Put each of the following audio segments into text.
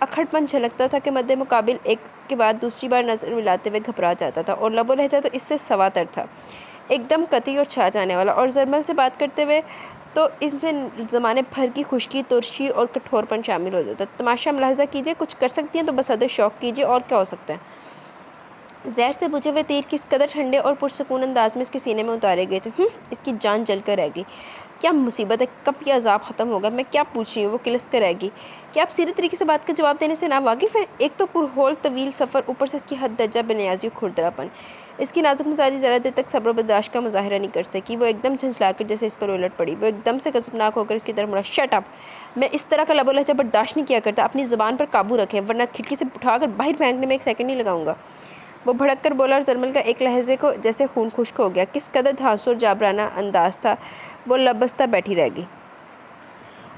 اکھڑپن جھلکتا تھا کہ مد مقابل ایک کے بعد دوسری بار نظر ملاتے ہوئے گھبرا جاتا تھا، اور لب و لہجہ تو اس سے سواتر تھا، ایک دم قطعی اور چھا جانے والا۔ اور زرمل سے بات کرتے ہوئے تو اس میں زمانے بھر کی خشکی، ترشی اور کٹھور پن شامل ہو جاتا۔ تماشا ملاحظہ کیجیے، کچھ کر سکتی ہیں تو بس حد شوق کیجیے، اور کیا ہو سکتا ہے۔ زہر سے بجھے ہوئے تیر کس قدر ٹھنڈے اور پرسکون انداز میں اس کے سینے میں اتارے گئے تھے۔ اس کی جان جل کر رہ گئی۔ کیا مصیبت ہے، کب یہ عذاب ختم ہوگا؟ میں کیا پوچھ رہی ہوں؟ وہ کلس کر رہ گئی۔ کیا آپ سیدھے طریقے سے بات کا جواب دینے سے ناواقف ہیں؟ ایک تو پرہول طویل سفر، اوپر سے اس کی حد درجہ بے نیازی و کھردرا پن۔ اس کی نازک مزاجی ذرا دیر تک صبر و برداشت کا مظاہرہ نہیں کر سکی۔ وہ ایک دم جھنجھلا کر جیسے اس پر الٹ پڑی۔ وہ ایک دم سے غضبناک ہو کر اس کی طرف مڑا۔ Shut up! میں اس طرح کا لب و لہجہ برداشت نہیں کیا کرتا۔ اپنی زبان پر قابو رکھیں، ورنہ کھڑکی سے اٹھا کر باہر پھینکنے میں ایک سیکنڈ نہیں لگاؤں گا۔ وہ بھڑک کر بولا، اور زرمل کا ایک لہجے کو جیسے خون خشک ہو گیا۔ کس قدر دھانسو اور جابرانہ انداز تھا۔ وہ لب بستہ بیٹھی رہ گئی۔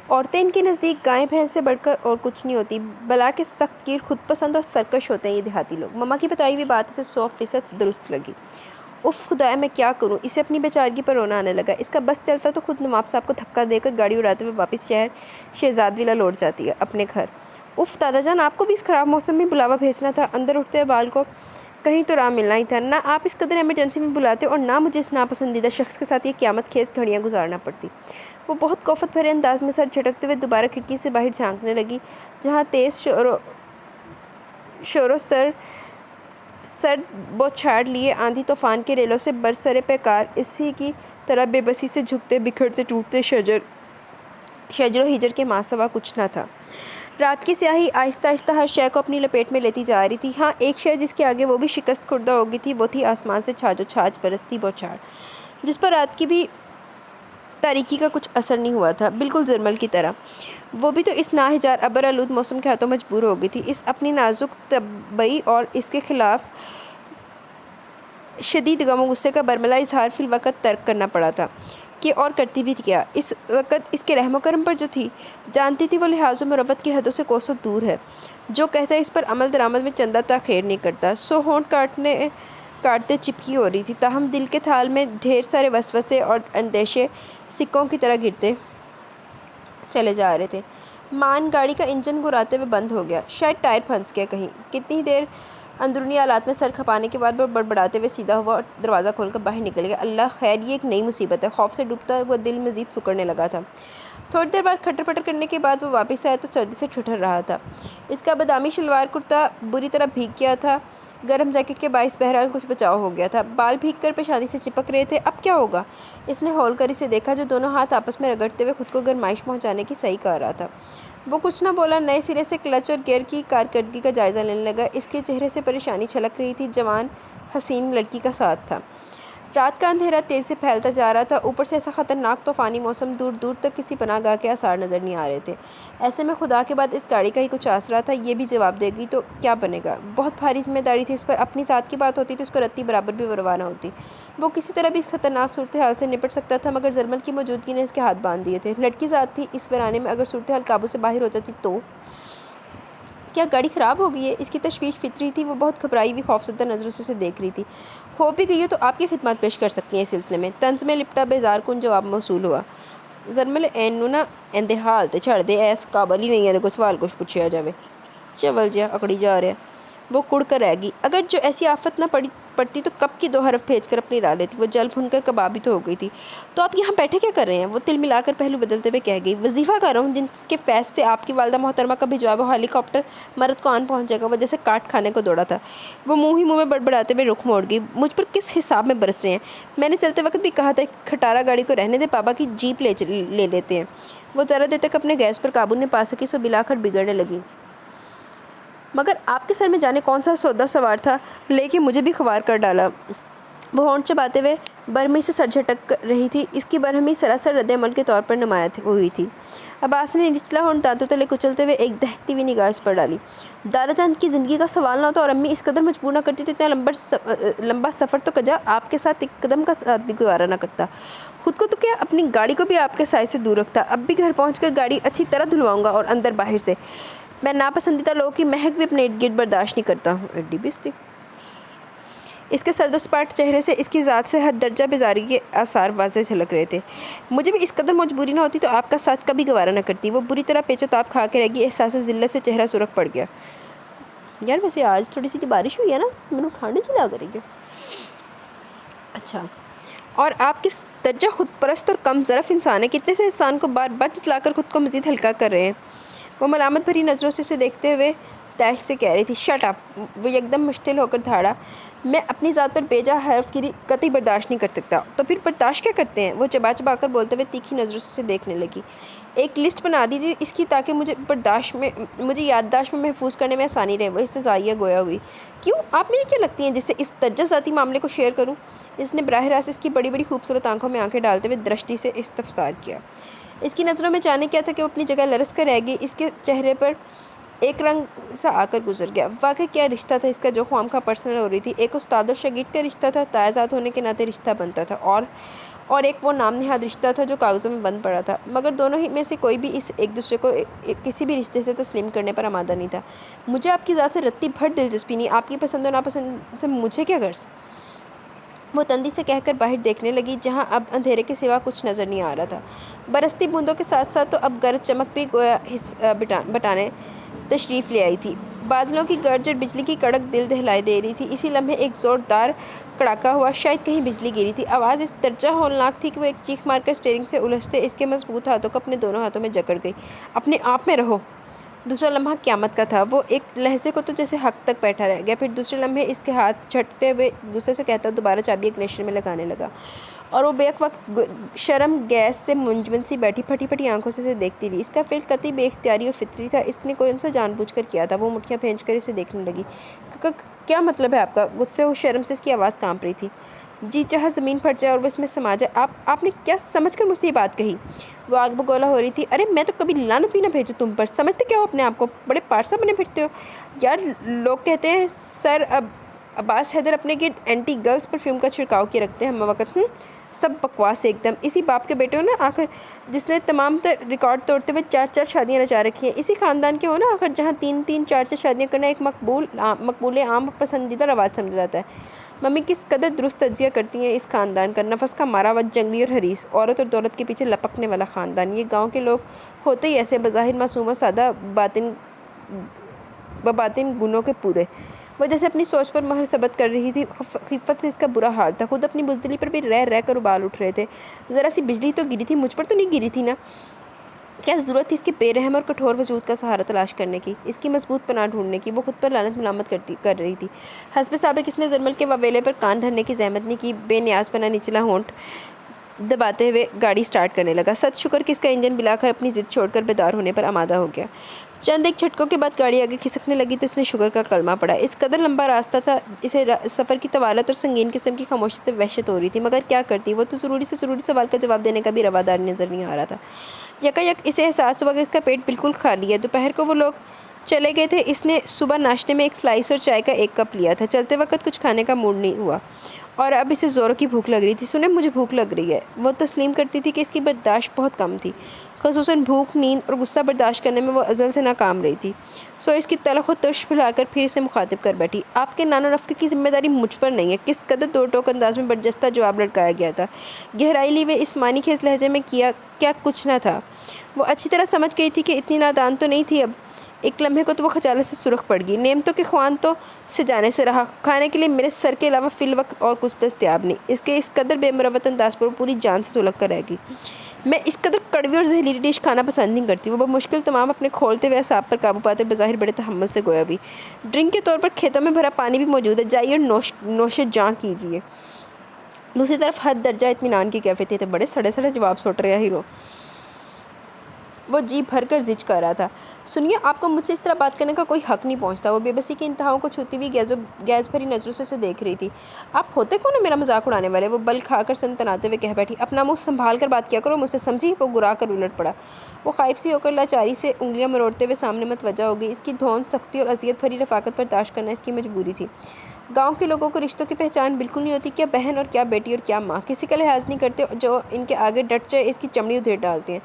عورتیں ان کے نزدیک گائے بھینس سے بڑھ کر اور کچھ نہیں ہوتی، بلا کے سخت گیر، خود پسند اور سرکش ہوتے ہیں یہ دیہاتی لوگ۔ مما کی بتائی ہوئی بات اسے 100% درست لگی۔ اف خدایا، میں کیا کروں؟ اسے اپنی بیچارگی پر رونا آنے لگا۔ اس کا بس چلتا تو خود نواب صاحب کو دھکا دے کر گاڑی اڑاتے ہوئے واپس شہر شہزاد ویلا لوٹ جاتی ہے، اپنے گھر۔ اف دادا جان، آپ کو بھی اس خراب موسم میں بلاوا بھیجنا تھا؟ اندر اٹھتے اقبال کو کہیں تو رام ملنا ہی تھا۔ نہ آپ اس قدر ایمرجنسی میں بلاتے اور نہ مجھے اس ناپسندیدہ شخص کے ساتھ یہ قیامت خیز گھڑیاں گزارنا پڑتی۔ وہ بہت کوفت بھرے انداز میں سر جھٹکتے ہوئے دوبارہ کھڑکی سے باہر جھانکنے لگی، جہاں تیز شور و سر بوچھاڑ لیے آندھی طوفان کے ریلوں سے برسر پیکار اسی کی طرح بے بسی سے جھکتے، بکھرتے، ٹوٹتے شجر و ہجر کے ماسوا کچھ نہ تھا۔ رات کی سیاہی آہستہ آہستہ ہر شے کو اپنی لپیٹ میں لیتی جا رہی تھی۔ ہاں، ایک شے جس کے آگے وہ بھی شکست خوردہ ہو گئی تھی، وہ تھی آسمان سے چھاج و چھاج برستی بوچھاڑ، جس پر رات کی بھی تاریکی کا کچھ اثر نہیں ہوا تھا، بالکل زرمل کی طرح۔ وہ بھی تو اس ناہجار ابر آلود موسم کے ہاتھوں مجبور ہو گئی تھی۔ اس اپنی نازک طبع اور اس کے خلاف شدید غم و غصے کا برملا اظہار فی الوقت ترک کرنا پڑا تھا کہ اور کرتی بھی کیا۔ اس وقت اس کے رحم و کرم پر جو تھی، جانتی تھی وہ لحاظ و مروت کی حدوں سے کوسوں دور ہے۔ جو کہتا ہے اس پر عمل درآمد میں چندہ تاخیر نہیں کرتا۔ سو ہونٹ کاٹتے چپکی ہو رہی تھی، تاہم دل کے تھال میں ڈھیر سارے وسوسے اور اندیشے سکوں کی طرح گرتے چلے جا رہے تھے۔ مان گاڑی کا انجن گھراتے ہوئے بند ہو گیا، شاید ٹائر پھنس گیا کہیں۔ کتنی دیر اندرونی آلات میں سر کھپانے کے بعد وہ بڑبڑاتے ہوئے سیدھا ہوا اور دروازہ کھول کر باہر نکل گیا۔ اللہ خیر، یہ ایک نئی مصیبت ہے۔ خوف سے ڈوبتا ہوا دل مزید سکڑنے لگا تھا۔ تھوڑی دیر بعد کھٹر پٹر کرنے کے بعد وہ واپس آیا تو سردی سے ٹھٹر رہا تھا۔ اس کا بادامی شلوار کرتا بری طرح بھیگ گیا تھا، گرم جیکٹ کے باعث بہرحال کچھ بچاؤ ہو گیا تھا۔ بال بھیگ کر پیشانی سے چپک رہے تھے۔ اب کیا ہوگا؟ اس نے ہول کر اسے دیکھا، جو دونوں ہاتھ آپس میں رگڑتے ہوئے خود کو گرمائش پہنچانے کی صحیح کر رہا تھا۔ وہ کچھ نہ بولا، نئے سرے سے کلچ اور گیئر کی کارکردگی کا جائزہ لینے لگا۔ اس کے چہرے سے پریشانی چھلک رہی تھی، جوان حسین لڑکی کا ساتھ تھا۔ رات کا اندھیرا تیزی سے پھیلتا جا رہا تھا، اوپر سے ایسا خطرناک طوفانی موسم، دور دور تک کسی پناہ گاہ کے آثار نظر نہیں آ رہے تھے۔ ایسے میں خدا کے بعد اس گاڑی کا ہی کچھ آسرا تھا۔ یہ بھی جواب دے گی تو کیا بنے گا؟ بہت بھاری ذمہ داری تھی اس پر۔ اپنی ذات کی بات ہوتی تو اس کو رتی برابر بھی روانہ ہوتی۔ وہ کسی طرح بھی اس خطرناک صورتحال سے نپٹ سکتا تھا، مگر زرمل کی موجودگی نے اس کے ہاتھ باندھ دیے تھے۔ لڑکی ذات تھی اس ویرانے میں، اگر صورتحال قابو سے باہر ہو جاتی تو کیا گاڑی خراب ہو گئی ہے؟ اس کی تشویش فطری تھی۔ وہ بہت گھبرائی ہوئی خوفزدہ نظروں سے اسے دیکھ رہی تھی۔ ہو بھی گئی ہو تو آپ کی خدمات پیش کر سکتی ہیں اس سلسلے میں، طنز میں لپٹا بیزار کن جواب موصول ہوا۔ زرمل اینو نہ ایندے حال تے چھڑ دے، ایس قابل ہی نہیں ہے کوئی سوال کچھ پوچھیا جاوے، چول جہا اکڑی جا رہا ہے۔ وہ کڑ کر رہ گئی۔ اگر جو ایسی آفت نہ پڑتی تو کب کی 2 حرف بھیج کر اپنی راہ لیتی۔ وہ جل بھن کر کبابی تو ہو گئی تھی۔ تو آپ یہاں بیٹھے کیا کر رہے ہیں؟ وہ تل ملا کر پہلو بدلتے ہوئے کہہ گئی۔ وظیفہ کر رہا ہوں، جس کے فیض سے آپ کی والدہ محترمہ کا بھجوا ہوا ہیلی کاپٹر مرد کو آن پہنچ جائے گا۔ وہ جیسے کاٹ کھانے کو دوڑا تھا۔ وہ منہ ہی منہ میں بڑبڑاتے ہوئے رخ موڑ گئی۔ مجھ پر کس حساب میں برس رہے ہیں؟ میں نے چلتے وقت بھی کہا تھا کھٹارا گاڑی کو رہنے دے، پاپا کی جیپ لے لیتے ہیں۔ وہ ذرا دیر تک اپنے گیس پر قابو نہ پا سکی، سو بلا کر بگڑنے لگی۔ مگر آپ کے سر میں جانے کون سا سودا سوار تھا، لے کے مجھے بھی خوار کر ڈالا۔ وہ ہونٹ چباتے ہوئے برہمی سے سر جھٹک رہی تھی۔ اس کی برہمی سراسر رد عمل کے طور پر نمایاں ہوئی تھی۔ عباس نے نچلا ہونٹ دانتوں تلے کچلتے ہوئے ایک دہکتی ہوئی نگاہ اس پر ڈالی۔ دادا جان کی زندگی کا سوال نہ ہوتا اور امی اس قدر مجبور نہ کرتی تو اتنا لمبا سفر تو کجا آپ کے ساتھ ایک قدم کا ساتھ بھی گزارا نہ کرتا۔ خود کو تو کیا، اپنی گاڑی کو بھی آپ کے سائے سے دور رکھتا۔ اب بھی گھر پہنچ کر گاڑی اچھی طرح دھلواؤں گا، اور اندر باہر سے۔ میں ناپسندیدہ لوگوں کی مہک بھی اپنے ارد گرد برداشت نہیں کرتا ہوں۔ ایڈی بیستی! اس کے سرد و سپاٹ چہرے سے اس کی ذات سے حد درجہ بیزاری کے آثار واضح جھلک رہے تھے۔ مجھے بھی اس قدر مجبوری نہ ہوتی تو آپ کا ساتھ کبھی گوارا نہ کرتی۔ وہ بری طرح پیچ و تاب کھا کے رہ گئی۔ احساس ذلت سے چہرہ سرخ پڑ گیا۔ یار ویسے آج تھوڑی سی جو بارش ہوئی ہے نا، میں نے ٹھنڈ سی لگ رہی ہے۔ اچھا، اور آپ کس درجہ خود پرست اور کم ظرف انسان ہے، کتنے سے انسان کو بار بار جتلا کر خود کو مزید ہلکا کر رہے ہیں۔ وہ ملامت بھری نظروں سے اسے دیکھتے ہوئے داعش سے کہہ رہی تھی، شٹ اپ۔ وہ یکدم مشتعل ہو کر دھاڑا، میں اپنی ذات پر بیجا حرف گیری قطعی برداشت نہیں کر سکتا۔ تو پھر برداشت کیا کرتے ہیں؟ وہ چبا چبا کر بولتے ہوئے تیکھی نظروں سے اسے دیکھنے لگی۔ ایک لسٹ بنا دیجیے اس کی تاکہ مجھے یادداشت میں محفوظ کرنے میں آسانی رہے۔ وہ استضاعیہ گویا ہوئی۔ کیوں؟ آپ میری کیا لگتی ہیں جس سے اس درجہ ذاتی معاملے کو شیئر کروں؟ اس نے براہ راست اس کی بڑی بڑی خوبصورت آنکھوں میں آنکھیں ڈالتے ہوئے درشٹی سے استفسار کیا۔ اس کی نظروں میں جانے کیا تھا کہ وہ اپنی جگہ لرز کر رہ گئی۔ اس کے چہرے پر ایک رنگ سا آ کر گزر گیا۔ واقعی کیا رشتہ تھا اس کا جو خواہ مخواہ پرسنل ہو رہی تھی؟ ایک استاد اور شاگرد کا رشتہ تھا، تائزاد ہونے کے ناطے رشتہ بنتا تھا، اور ایک وہ نام نہاد رشتہ تھا جو کاغذوں میں بند پڑا تھا، مگر دونوں ہی میں سے کوئی بھی اس ایک دوسرے کو کسی بھی رشتے سے تسلیم کرنے پر آمادہ نہیں تھا۔ مجھے آپ کی ذات سے رتی بھر دلچسپی نہیں، آپ کی پسند و ناپسند سے مجھے کیا غرض؟ وہ تندی سے کہہ کر باہر دیکھنے لگی جہاں اب اندھیرے کے سوا کچھ نظر نہیں آ رہا تھا۔ برستی بوندوں کے ساتھ ساتھ تو اب گرج چمک بھی گویا بٹانے تشریف لے آئی تھی۔ بادلوں کی گرج اور بجلی کی کڑک دل دہلائے دے رہی تھی۔ اسی لمحے ایک زوردار کڑاکا ہوا، شاید کہیں بجلی گری تھی۔ آواز اس درجہ ہولناک تھی کہ وہ ایک چیخ مار کر اسٹیئرنگ سے الجھتے اس کے مضبوط ہاتھوں کو اپنے دونوں ہاتھوں میں جکڑ گئی۔ اپنے آپ میں رہو۔ دوسرا لمحہ قیامت کا تھا۔ وہ ایک لحظے کو تو جیسے حق تک بیٹھا رہ گیا، پھر دوسرے لمحے اس کے ہاتھ جھٹتے ہوئے غصے سے کہتا دوبارہ چابی اگنیشن میں لگانے لگا، اور وہ بیک وقت شرم گیس سے منجمد سی بیٹھی پھٹی پھٹی آنکھوں سے اسے دیکھتی رہی۔ اس کا فعل قطعی بے اختیاری اور فطری تھا، اس نے کوئی ان سے جان بوجھ کر کیا تھا۔ وہ مٹھیاں پھینچ کر اسے دیکھنے لگی۔ کیا مطلب ہے آپ کا؟ غصے و شرم سے اس کی آواز کانپ رہی تھی۔ جی چاہا زمین پھٹ جائے اور وہ اس میں سما جائے۔ آپ نے کیا سمجھ کر مجھ سے یہ بات کہی؟ وہ آگ بگولا ہو رہی تھی۔ ارے میں تو کبھی لعنت بھی نہ بھیجوں تم پر، سمجھتے کیا ہو اپنے آپ کو؟ بڑے پارسا بنے پھرتے ہو یار۔ لوگ کہتے ہیں سر عباس حیدر اپنے گرد اینٹی گرلز پرفیوم کا چھڑکاؤ کیے رکھتے ہیں ہم وقت۔ سب بکواس ایک دم۔ اسی باپ کے بیٹے ہو نا آخر، جس نے تمام ریکارڈ توڑتے ہوئے 4 شادیاں رچا رکھی ہیں۔ اسی خاندان کے ہو نا آخر، جہاں 3 4 شادیاں کرنا ایک مقبول عام پسندیدہ رواج سمجھا جاتا ہے۔ ممی کس قدر درست تجزیہ کرتی ہیں اس خاندان کا، نفس کا مارا ہوا، جنگلی اور حریص، عورت اور دولت کے پیچھے لپکنے والا خاندان۔ یہ گاؤں کے لوگ ہوتے ہی ایسے، بظاہر معصوم و سادہ، بباطن گنوں کے پورے۔ وہ جیسے اپنی سوچ پر مہر ثبت کر رہی تھی۔ خفت سے اس کا برا حال تھا، خود اپنی بزدلی پر بھی رہ کر ابال اٹھ رہے تھے۔ ذرا سی بجلی تو گری تھی، مجھ پر تو نہیں گری تھی نا؟ کیا ضرورت تھی اس کے بے رحم اور کٹھور وجود کا سہارا تلاش کرنے کی، اس کی مضبوط پناہ ڈھونڈنے کی؟ وہ خود پر لعنت ملامت کر رہی تھی۔ حسب سابق اس نے زرمل کے واویلے پر کان دھرنے کی زحمت نہیں کی۔ بے نیاز پنا نچلا ہونٹ دباتے ہوئے گاڑی سٹارٹ کرنے لگا۔ ست شکر کہ اس کا انجن بلا کر اپنی ضد چھوڑ کر بیدار ہونے پر آمادہ ہو گیا۔ چند ایک جھٹکوں کے بعد گاڑی آگے کھسکنے لگی تو اس نے شکر کا کلمہ پڑھا۔ اس قدر لمبا راستہ تھا، اسے سفر کی طوالت اور سنگین قسم کی خاموشی سے وحشت ہو رہی تھی، مگر کیا کرتی؟ وہ تو ضروری سے ضروری سوال کا جواب دینے کا بھی روادار نظر نہیں آ رہا تھا۔ یکایک اسے احساس ہوا کہ اس کا پیٹ بالکل خالی ہے۔ دوپہر کو وہ لوگ چلے گئے تھے۔ اس نے صبح ناشتے میں ایک سلائس اور چائے کا 1 کپ لیا تھا۔ چلتے وقت کچھ کھانے کا موڈ نہیں ہوا اور اب اسے زوروں کی بھوک لگ رہی تھی۔ سنیں، مجھے بھوک لگ رہی ہے۔ وہ تسلیم کرتی تھی کہ اس کی برداشت بہت کم تھی، خصوصاً بھوک، نیند اور غصہ برداشت کرنے میں وہ ازل سے ناکام رہی تھی۔ سو اس کی تلخ و ترش بھلا کر پھر اسے مخاطب کر بیٹھی۔ آپ کے نان و نفقے کی ذمہ داری مجھ پر نہیں ہے۔ کس قدر دو ٹوک انداز میں برجستہ جواب لڑکایا گیا تھا۔ گہرائی لی ہوئے اس معنی خیز لہجے میں کیا کچھ نہ تھا۔ وہ اچھی طرح سمجھ گئی تھی کہ اتنی نادان تو نہیں تھی اب۔ ایک لمحے کو تو وہ خجالت سے سرخ پڑ گئی۔ نعمتوں کے خوان تو سے جانے سے رہا، کھانے کے لیے میرے سر کے علاوہ فی الوقت اور کچھ دستیاب نہیں۔ اس کے اس قدر بے مروت انداز پر وہ پوری جان سے سلگ کر رہ گئی۔ میں اس قدر کڑوی اور زہریلی ڈش کھانا پسند نہیں کرتی۔ وہ بمشکل تمام اپنے کھولتے ہوئے اعصاب پر قابو پاتے بظاہر بڑے تحمل سے گویا بھی، ڈرنک کے طور پر کھیتوں میں بھرا پانی بھی موجود ہے، جائیے اور نوش جاں کیجیے۔ دوسری طرف حد درجہ اطمینان کی کیفیت تھے۔ بڑے سڑے سڑے جواب سوٹ رہا ہیرو۔ وہ جی بھر کر زج کر رہا تھا۔ سنیے، آپ کو مجھ سے اس طرح بات کرنے کا کوئی حق نہیں پہنچتا۔ وہ بے بسی کی انتہاؤں کو چھوتی ہوئی گیس بھری نظروں سے اسے دیکھ رہی تھی۔ آپ ہوتے کون ہیں میرا مذاق اڑانے والے؟ وہ بل کھا کر سنتناتے ہوئے کہہ بیٹھی۔ اپنا منہ سنبھال کر بات کیا کرو مجھ سے، سمجھی؟ وہ گرا کر الٹ پڑا۔ وہ خائف سی ہو کر لاچاری سے انگلیاں مروڑتے ہوئے سامنے متوجہ ہو گئی۔ اس کی دھوند سختی اور اذیت بھری رفاقت برداشت کرنا اس کی مجبوری تھی۔ گاؤں کے لوگوں کو رشتوں کی پہچان بالکل نہیں ہوتی، کیا بہن اور کیا بیٹی اور کیا ماں، کسی کا لحاظ نہیں کرتے، جو ان کے آگے ڈٹ جائے اس کی چمڑی ادھیڑ ڈالتے ہیں۔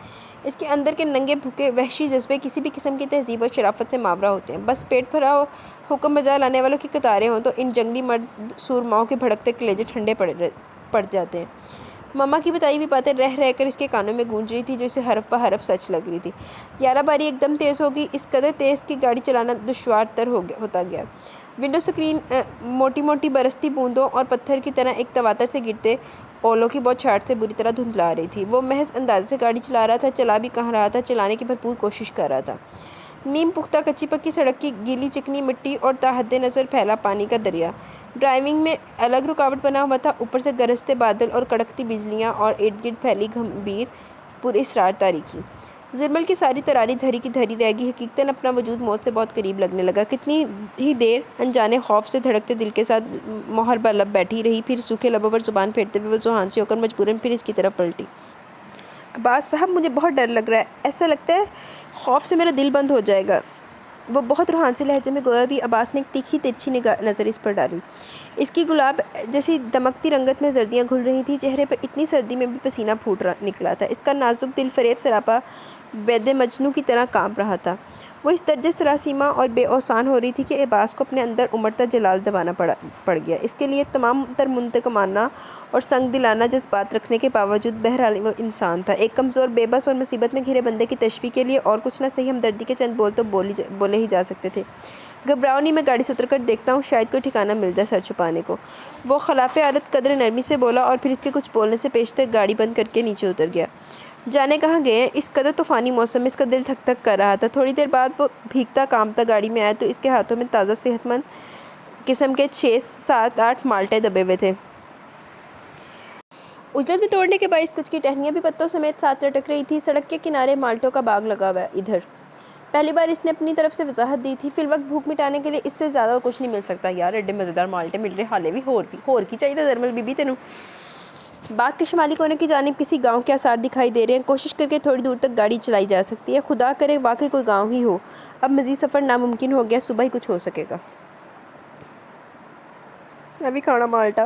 اس کے اندر کے ننگے بھوکے وحشی جذبے کسی بھی قسم کی تہذیب اور شرافت سے ماورا ہوتے ہیں۔ بس پیٹ بھرا ہو، حکم بجا لانے والوں کی قطاریں ہوں تو ان جنگلی مرد سورماؤں کے بھڑکتے کلیجے ٹھنڈے پڑ جاتے ہیں۔ ماما کی بتائی ہوئی باتیں رہ رہ کر اس کے کانوں میں گونج رہی تھی جو اسے حرف بہ حرف سچ لگ رہی تھی۔ 11 باری ایک دم تیز ہو گئی، اس قدر تیز کہ گاڑی چلانا دشوار تر ہوتا گیا۔ ونڈو سکرین موٹی موٹی برستی بوندوں اور پتھر کی طرح ایک تواتر سے گرتے اولوں کی بوچھاٹ سے بری طرح دھندلا رہی تھی۔ وہ محض اندازے سے گاڑی چلا رہا تھا، چلا بھی کہاں رہا تھا، چلانے کی بھرپور کوشش کر رہا تھا۔ نیم پختہ کچی پکی سڑک کی گیلی چکنی مٹی اور تا حد نظر پھیلا پانی کا دریا ڈرائیونگ میں الگ رکاوٹ بنا ہوا تھا۔ اوپر سے گرجتے بادل اور کڑکتی بجلیاں اور ارد گرد پھیلی گھمبیر پراسرار تاریکی۔ زرمل کی ساری تراری دھری کی دھری رہ گئی، حقیقتاً اپنا وجود موت سے بہت قریب لگنے لگا۔ کتنی ہی دیر انجانے خوف سے دھڑکتے دل کے ساتھ مہر بر لب بیٹھی رہی، پھر سوکھے لبوں پر زبان پھیرتے ہوئے وہ ذوحان سی ہو کر مجبوراً پھر اس کی طرف پلٹی۔ عباس صاحب، مجھے بہت ڈر لگ رہا ہے، ایسا لگتا ہے خوف سے میرا دل بند ہو جائے گا۔ وہ بہت روحان سے لہجے میں گویا بھی عباس نے ایک تیکھی ترچھی نظر اس پر ڈالی۔ اس کی گلاب جیسی دمکتی رنگت میں زردیاں گھل رہی تھیں، چہرے پر اتنی سردی میں بھی پسینہ پھوٹ نکلا تھا۔ اس کا نازک دل فریب سراپا بید مجنوں کی طرح کانپ رہا تھا۔ وہ اس درجے سراسیمہ اور بے اوسان ہو رہی تھی کہ عباس کو اپنے اندر امڑتا جلال دبانا پڑ گیا۔ اس کے لیے تمام تر منتقمانہ اور سنگ دلانہ جذبات رکھنے کے باوجود بہرحال وہ انسان تھا۔ ایک کمزور، بے بس اور مصیبت میں گھرے بندے کی تشفی کے لیے اور کچھ نہ صحیح ہمدردی کے چند بول تو بولے ہی جا سکتے تھے۔ گھبراؤ نہیں، میں گاڑی سے اتر کر دیکھتا ہوں، شاید کوئی ٹھکانہ مل جائے سر چھپانے کو۔ وہ خلاف عادت قدر نرمی سے بولا اور پھر اس کے کچھ بولنے سے پیشتر گاڑی بند کر کے نیچے اتر گیا۔ جانے کہاں گئے ہیں؟ اس قدر طوفانی موسم میں اس کا دل دھک دھک کر رہا تھا۔ تھوڑی دیر بعد وہ بھیگتا کانپتا گاڑی میں آیا تو اس کے ہاتھوں میں تازہ صحت مند قسم کے 6 7 8 مالٹے دبے ہوئے تھے۔ اجلت میں توڑنے کے باعث کچھ کی ٹہنیاں بھی پتوں سمیت ساتھ لٹک رہی تھی۔ سڑک کے کنارے مالٹوں کا باغ لگا ہوا ہے۔ ادھر پہلی بار اس نے اپنی طرف سے وضاحت دی تھی۔ فی الوقت بھوک مٹانے کے لیے اس سے زیادہ اور کچھ نہیں مل سکتا۔ یار ایڈے مزیدار مالٹے مل رہے، حالے بھی ہور کی چاہیے زرمل بی بی تینوں۔ باغ کے شمالی کونے کی جانب کسی گاؤں کے آثار دکھائی دے رہے ہیں۔ کوشش کر کے تھوڑی دور تک گاڑی چلائی جا سکتی ہے، خدا کرے واقعی کوئی گاؤں ہی ہو۔ اب مزید سفر ناممکن ہو گیا، صبح ہی کچھ ہو سکے گا۔ ابھی کھانا مالٹا۔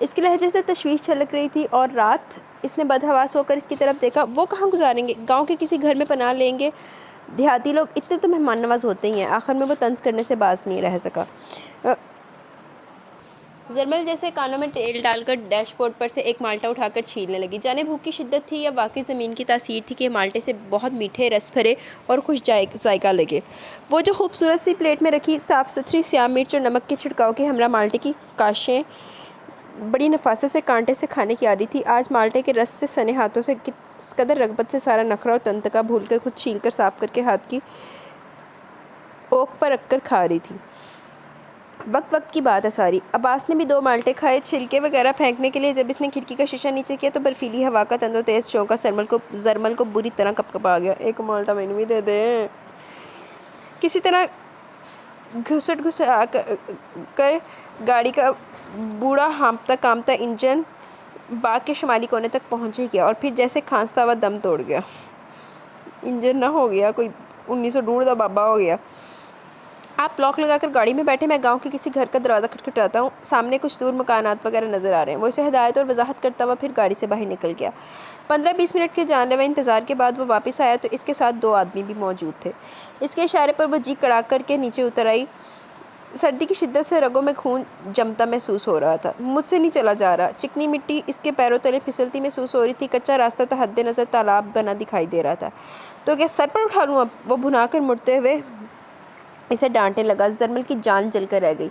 اس کے لہجے سے تشویش چھلک رہی تھی۔ اور رات؟ اس نے بدحواس ہو کر اس کی طرف دیکھا۔ وہ کہاں گزاریں گے؟ گاؤں کے کسی گھر میں پناہ لیں گے۔ دیہاتی لوگ اتنے تو مہمان نواز ہوتے ہی ہیں۔ آخر میں وہ طنز کرنے سے باز نہیں رہ سکا۔ زرمل جیسے کانوں میں تیل ڈال کر ڈیش بورڈ پر سے ایک مالٹا اٹھا کر چھیلنے لگی۔ جانے بھوک کی شدت تھی یا واقعی زمین کی تاثیر تھی کہ مالٹے سے بہت میٹھے، رس بھرے اور خوش ذائقہ لگے۔ وہ جو خوبصورت سی پلیٹ میں رکھی صاف ستھری سیاہ مرچ اور نمک کے چھڑکاؤ کے ہمراہ مالٹے کی کاشیں بڑی نفاست سے کانٹے سے کھانے کی عادی تھی، آج مالٹے کے رس سے سنے ہاتھوں سے اس قدر رغبت سے سارا نخرہ اور تنتکا بھول کر خود چھیل کر صاف کر کے ہاتھ کی اوک پر رکھ کر کھا رہی تھی۔ وقت وقت کی بات ہے ساری۔ عباس نے بھی 2 مالٹے کھائے۔ چھلکے وغیرہ پھینکنے کے لیے جب اس نے کھڑکی کا شیشہ نیچے کیا تو برفیلی ہوا کا تند و تیز جھونکا زرمل کو بری طرح کپکپا گیا۔ ایک مالٹا مینو بھی دے دیں۔ کسی طرح گھسٹ گھسا کر گاڑی کا بوڑھا ہانپتا کانپتا انجن باغ کے شمالی کونے تک پہنچ ہی گیا اور پھر جیسے کھانستا ہوا دم توڑ گیا۔ انجن نہ ہو گیا، کوئی 1902 کا بابا ہو گیا۔ آپ لاک لگا کر گاڑی میں بیٹھے، میں گاؤں کے کسی گھر کا دروازہ کھٹکھٹاتا ہوں۔ سامنے کچھ دور مکانات وغیرہ نظر آ رہے ہیں۔ وہ اسے ہدایت اور وضاحت کرتا ہوا پھر گاڑی سے باہر نکل گیا۔ 15-20 منٹ کے جان لیوا انتظار کے بعد وہ واپس آیا تو اس کے ساتھ 2 آدمی بھی موجود تھے۔ اس کے اشارے پر وہ جی کڑا کر کے نیچے اتر آئی۔ سردی کی شدت سے رگوں میں خون جمتا محسوس ہو رہا تھا۔ مجھ سے نہیں چلا جا رہا۔ چکنی مٹی اس کے پیروں تلے پھسلتی محسوس ہو رہی تھی۔ کچا راستہ تا حد نظر تالاب بنا دکھائی دے رہا تھا۔ تو کیا سر پر اٹھا لوں اب؟ وہ بھنا کر مڑتے ہوئے اسے ڈانٹنے لگا۔ زرمل کی جان جل کر رہ گئی۔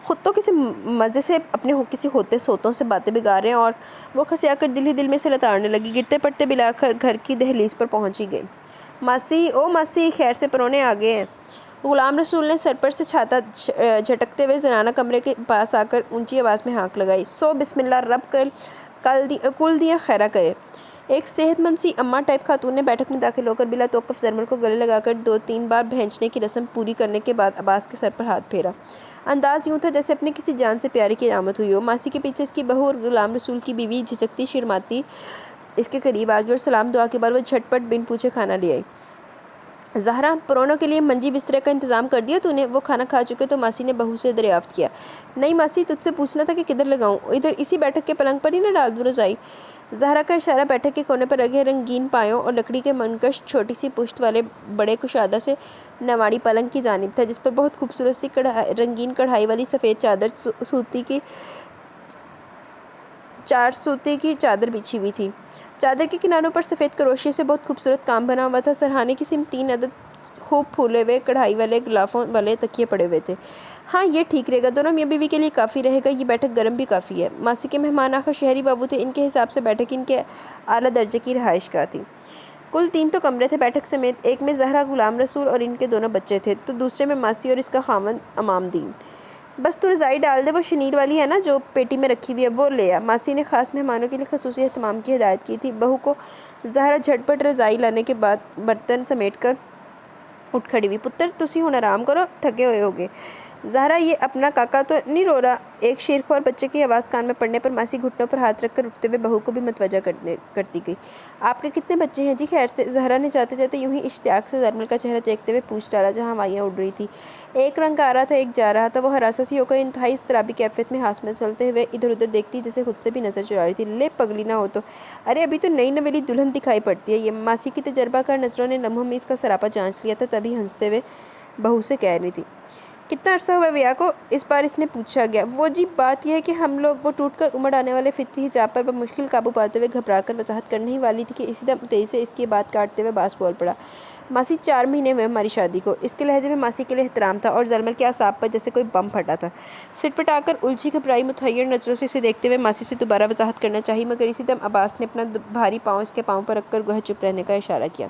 خود تو کسی مزے سے اپنے کسی ہوتے سوتوں سے باتیں بگاڑ رہے ہیں اور وہ کھسیا کر دل ہی دل میں سے لتاڑنے لگی۔ گرتے پڑتے بلا کر گھر کی دہلیز پر پہنچ ہی گئی۔ ماسی، او ماسی، خیر سے پرونے آ گئے ہیں۔ غلام رسول نے سر پر سے چھاتا جھٹکتے ہوئے زنانہ کمرے کے پاس آ کر اونچی آواز میں ہانک لگائی۔ سو بسم اللہ، رب کل دیا خیرہ کرے۔ ایک صحت مند سی اماں ٹائپ خاتون نے بیٹھک میں داخل ہو کر بلا توقف زرمل کو گلے لگا کر 2-3 بار بھینچنے کی رسم پوری کرنے کے بعد عباس کے سر پر ہاتھ پھیرا۔ انداز یوں تھا جیسے اپنے کسی جان سے پیارے کی علامت ہوئی ہو۔ ماسی کے پیچھے اس کی بہو اور غلام رسول کی بیوی جھجکتی شرماتی اس کے قریب آ گئی اور سلام دعا کے بعد وہ جھٹ پٹ بن پوچھے کھانا لے آئی۔ زہرا، پرونوں کے لیے منجی بسترے کا انتظام کر دیا تو نے؟ وہ کھانا کھا چکے تو ماسی نے بہو سے دریافت کیا۔ نہیں ماسی، تجھ سے پوچھنا تھا کہ کدھر لگاؤں؟ ادھر اسی بیٹھک کے پلنگ پر ہی نہ ڈال دوں رضائی؟ زہرا کا اشارہ بیٹھک کے کونے پر رکھے رنگین پایوں اور لکڑی کے منقش چھوٹی سی پشت والے بڑے کشادہ سے نواڑی پلنگ کی جانب تھا، جس پر بہت خوبصورت سی رنگین کڑھائی والی سفید سوتی کی چادر بچھی ہوئی تھی۔ چادر کے کناروں پر سفید کروشیے سے بہت خوبصورت کام بنا ہوا تھا۔ سرہانے کی سمت 3 عدد خوب پھولے ہوئے کڑھائی والے غلافوں والے تکیے پڑے ہوئے تھے۔ ہاں یہ ٹھیک رہے گا، دونوں میاں بیوی کے لیے کافی رہے گا، یہ بیٹھک گرم بھی کافی ہے۔ ماسی کے مہمان آخر شہری بابو تھے، ان کے حساب سے بیٹھک ان کے اعلیٰ درجے کی رہائش گاہ تھی۔ کل 3 تو کمرے تھے بیٹھک سمیت، ایک میں زہرا، غلام رسول اور ان کے دونوں بچے تھے، تو دوسرے میں ماسی اور اس کا خاوند امام دین۔ بس تو رضائی ڈال دے، وہ شنیر والی ہے نا جو پیٹی میں رکھی ہوئی ہے، وہ لے آ۔ ماسی نے خاص مہمانوں کے لیے خصوصی اہتمام کی ہدایت کی تھی۔ بہو کو زہرا جھٹ پٹ رضائی لانے کے بعد برتن سمیٹ کر اٹھ کھڑی ہوئی۔ پتر تسی ہن آرام کرو، تھکے ہوئے ہوگے۔ زہرا یہ اپنا کاکا تو نہیں رو رہا؟ ایک شیرخوار بچے کی آواز کان میں پڑنے پر ماسی گھٹنوں پر ہاتھ رکھ کر اٹھتے ہوئے بہو کو بھی متوجہ کرتی گئی۔ آپ کے کتنے بچے ہیں جی خیر سے؟ زہرا نے جاتے جاتے یوں ہی اشتیاق سے زرمل کا چہرہ دیکھتے ہوئے پوچھ ڈالا جہاں ہوائیاں اڑ رہی تھی۔ ایک رنگ آ رہا تھا، ایک جا رہا تھا۔ وہ ہراساں سی ہو کر انتہائی اضطرابی کیفیت میں ہاس میں چلتے ہوئے ادھر ادھر دیکھتی جیسے خود سے بھی نظر چرا رہی تھی۔ لے پگلی نہ ہو تو، ارے ابھی تو نئی نویلی دلہن دکھائی پڑتی ہے یہ۔ ماسی کی تجربہ کار نظروں نے لمحوں میں اس کا سراپا جانچ لیا تھا، تبھی ہنستے ہوئے بہو سے کہہ رہی تھی، کتنا عرصہ ہوا ویا کو؟ اس بار اس نے پوچھا گیا۔ وہ جی بات یہ ہے کہ ہم لوگ، وہ ٹوٹ کر امڑ آنے والے فطری حجاب پر بمشکل قابو پاتے ہوئے گھبرا کر وضاحت کرنے ہی والی تھی کہ اسی دم تیزی سے اس کی بات کاٹتے ہوئے باس بول پڑا، ماسی 4 مہینے ہوئے ہماری شادی کو۔ اس کے لہجے میں ماسی کے لیے احترام تھا اور زرمل کے اعصاب پر جیسے کوئی بم پھٹا تھا۔ سٹپٹا کر الجھی گھبرائی متحیر نظروں سے اسے دیکھتے ہوئے ماسی سے دوبارہ وضاحت کرنا چاہی، مگر اسی دم عباس نے اپنا بھاری پاؤں اس کے پاؤں پر رکھ کر گوہے چپ رہنے کا اشارہ کیا۔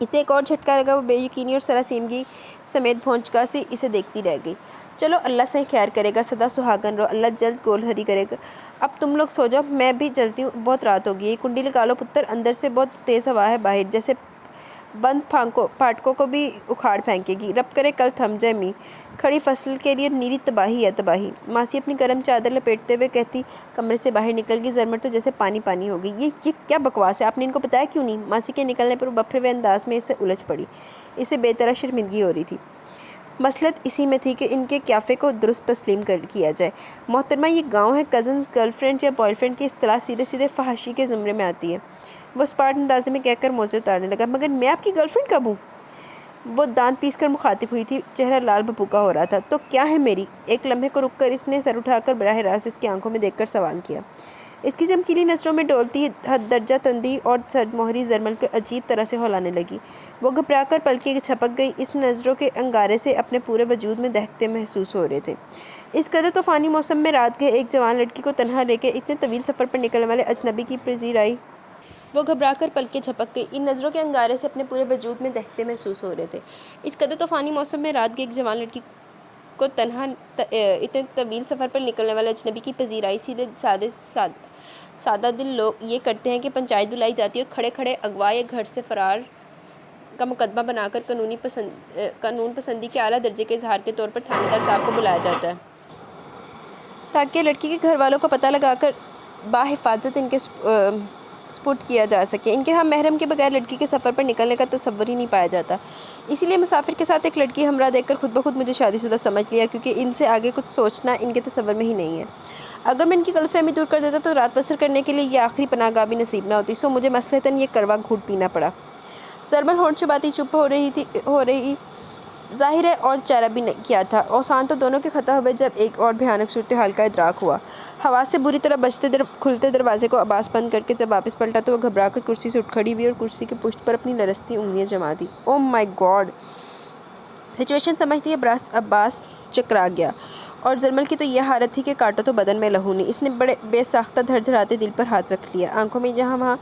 اسے ایک اور جھٹکا لگا، وہ بے یقینی اور سراسیمگی سمیت بھونچکا سی اسے دیکھتی رہ گئی۔ چلو اللہ سے خیر کرے گا، سدا سہاگن رہو، اللہ جلد گول ہری کرے گا۔ اب تم لوگ سو جاؤ، میں بھی چلتی ہوں، بہت رات ہوگی۔ یہ کنڈی لگا لو پتر، اندر سے بہت تیز ہوا ہے، باہر جیسے بند پھاٹکوں کو بھی اکھاڑ پھینکے گی۔ رب کرے کل تھم جائے می، کھڑی فصل کے لیے نیری تباہی ہے تباہی۔ ماسی اپنی گرم چادر لپیٹتے ہوئے کہتی کمرے سے باہر نکل گئی۔ زرمر تو جیسے پانی پانی ہو گئی۔ یہ کیا بکواس ہے، آپ نے ان کو بتایا کیوں نہیں؟ ماسی کے نکلنے پر وہ بپھرے ہوئے انداز میں اس سے الجھ پڑی۔ اسے بے طرح شرمندگی ہو رہی تھی۔ مصلحت اسی میں تھی کہ ان کے قیافے کو درست تسلیم کیا جائے۔ محترمہ یہ گاؤں ہے، کزنز، گرل فرینڈ یا بوائے فرینڈ کی اصطلاح سیدھے سیدھے فحاشی کے زمرے میں آتی ہے۔ وہ اسپاٹ اندازے میں کہہ کر موزے اتارنے لگا، مگر میں آپ کی گرل فرینڈ کب ہوں؟ وہ دانت پیس کر مخاطب ہوئی تھی، چہرہ لال بھپوکا ہو رہا تھا۔ تو کیا ہے میری؟ ایک لمحے کو رک کر اس نے سر اٹھا کر براہ راست اس کی آنکھوں میں دیکھ کر سوال کیا۔ اس کی چمکیلی نظروں میں ڈولتی حد درجہ تندی اور سرد مہری زرمل کو عجیب طرح سے ہلانے لگی۔ وہ گھبرا کر پلکیں جھپک گئی، اس نظروں کے انگارے سے اپنے پورے وجود میں دہکتے محسوس ہو رہے تھے۔ اس قدر طوفانی موسم میں رات گئے ایک جوان لڑکی کو تنہا لے کے اتنے طویل سفر پر نکلنے والے اجنبی کی پذیر آئی۔ وہ گھبرا کر پلکیں جھپک گئی، ان نظروں کے انگارے سے اپنے پورے وجود میں دہکتے محسوس ہو رہے تھے۔ اس قدر طوفانی موسم میں رات گئے ایک جوان لڑکی کو تنہا اتنے طویل سفر پر نکلنے والے اجنبی کی پذیر آئی۔ سیدھے سادہ دل لوگ یہ کرتے ہیں کہ پنچایت بلائی جاتی ہے اور کھڑے کھڑے اغوا یا گھر سے فرار کا مقدمہ بنا کر قانون پسندی کے اعلیٰ درجے کے اظہار کے طور پر تھانے دار صاحب کو بلایا جاتا ہے تاکہ لڑکی کے گھر والوں کا پتہ لگا کر بحفاظت ان کے سپرد کیا جا سکے۔ ان کے ہم محرم کے بغیر لڑکی کے سفر پر نکلنے کا تصور ہی نہیں پایا جاتا۔ اسی لیے مسافر کے ساتھ ایک لڑکی ہمراہ دیکھ کر خود بخود مجھے شادی شدہ سمجھ لیا، کیونکہ ان سے آگے کچھ سوچنا ان کے تصور میں ہی نہیں ہے۔ اگر میں ان کی غلط فہمی دور کر دیتا تو رات بسر کرنے کے لیے یہ آخری پناہ گاہ بھی نصیب نہ ہوتی، سو مجھے مصلحتاً یہ کڑوا گھونٹ پینا پڑا۔ زرمل ہونٹ چباتی چپ ہو رہی ظاہر ہے اور چارہ بھی کیا تھا۔ اوسان تو دونوں کے خطا ہوئے جب ایک اور بھیانک صورتحال کا ادراک ہوا۔ حواس سے بری طرح بجتے کھلتے دروازے کو عباس بند کر کے جب واپس پلٹا تو وہ گھبرا کر کرسی سے اٹھ کھڑی ہوئی اور کرسی کی پشت پر اپنی لرزتی انگلیاں جما دی۔ او مائی گاڈ! سچویشن سمجھتی عباس چکرا گیا، اور زرمل کی تو یہ حالت تھی کہ کاٹو تو بدن میں لہو نہیں۔ اس نے بڑے بے ساختہ دھڑ دھڑاتے دل پر ہاتھ رکھ لیا، آنکھوں میں جہاں وہاں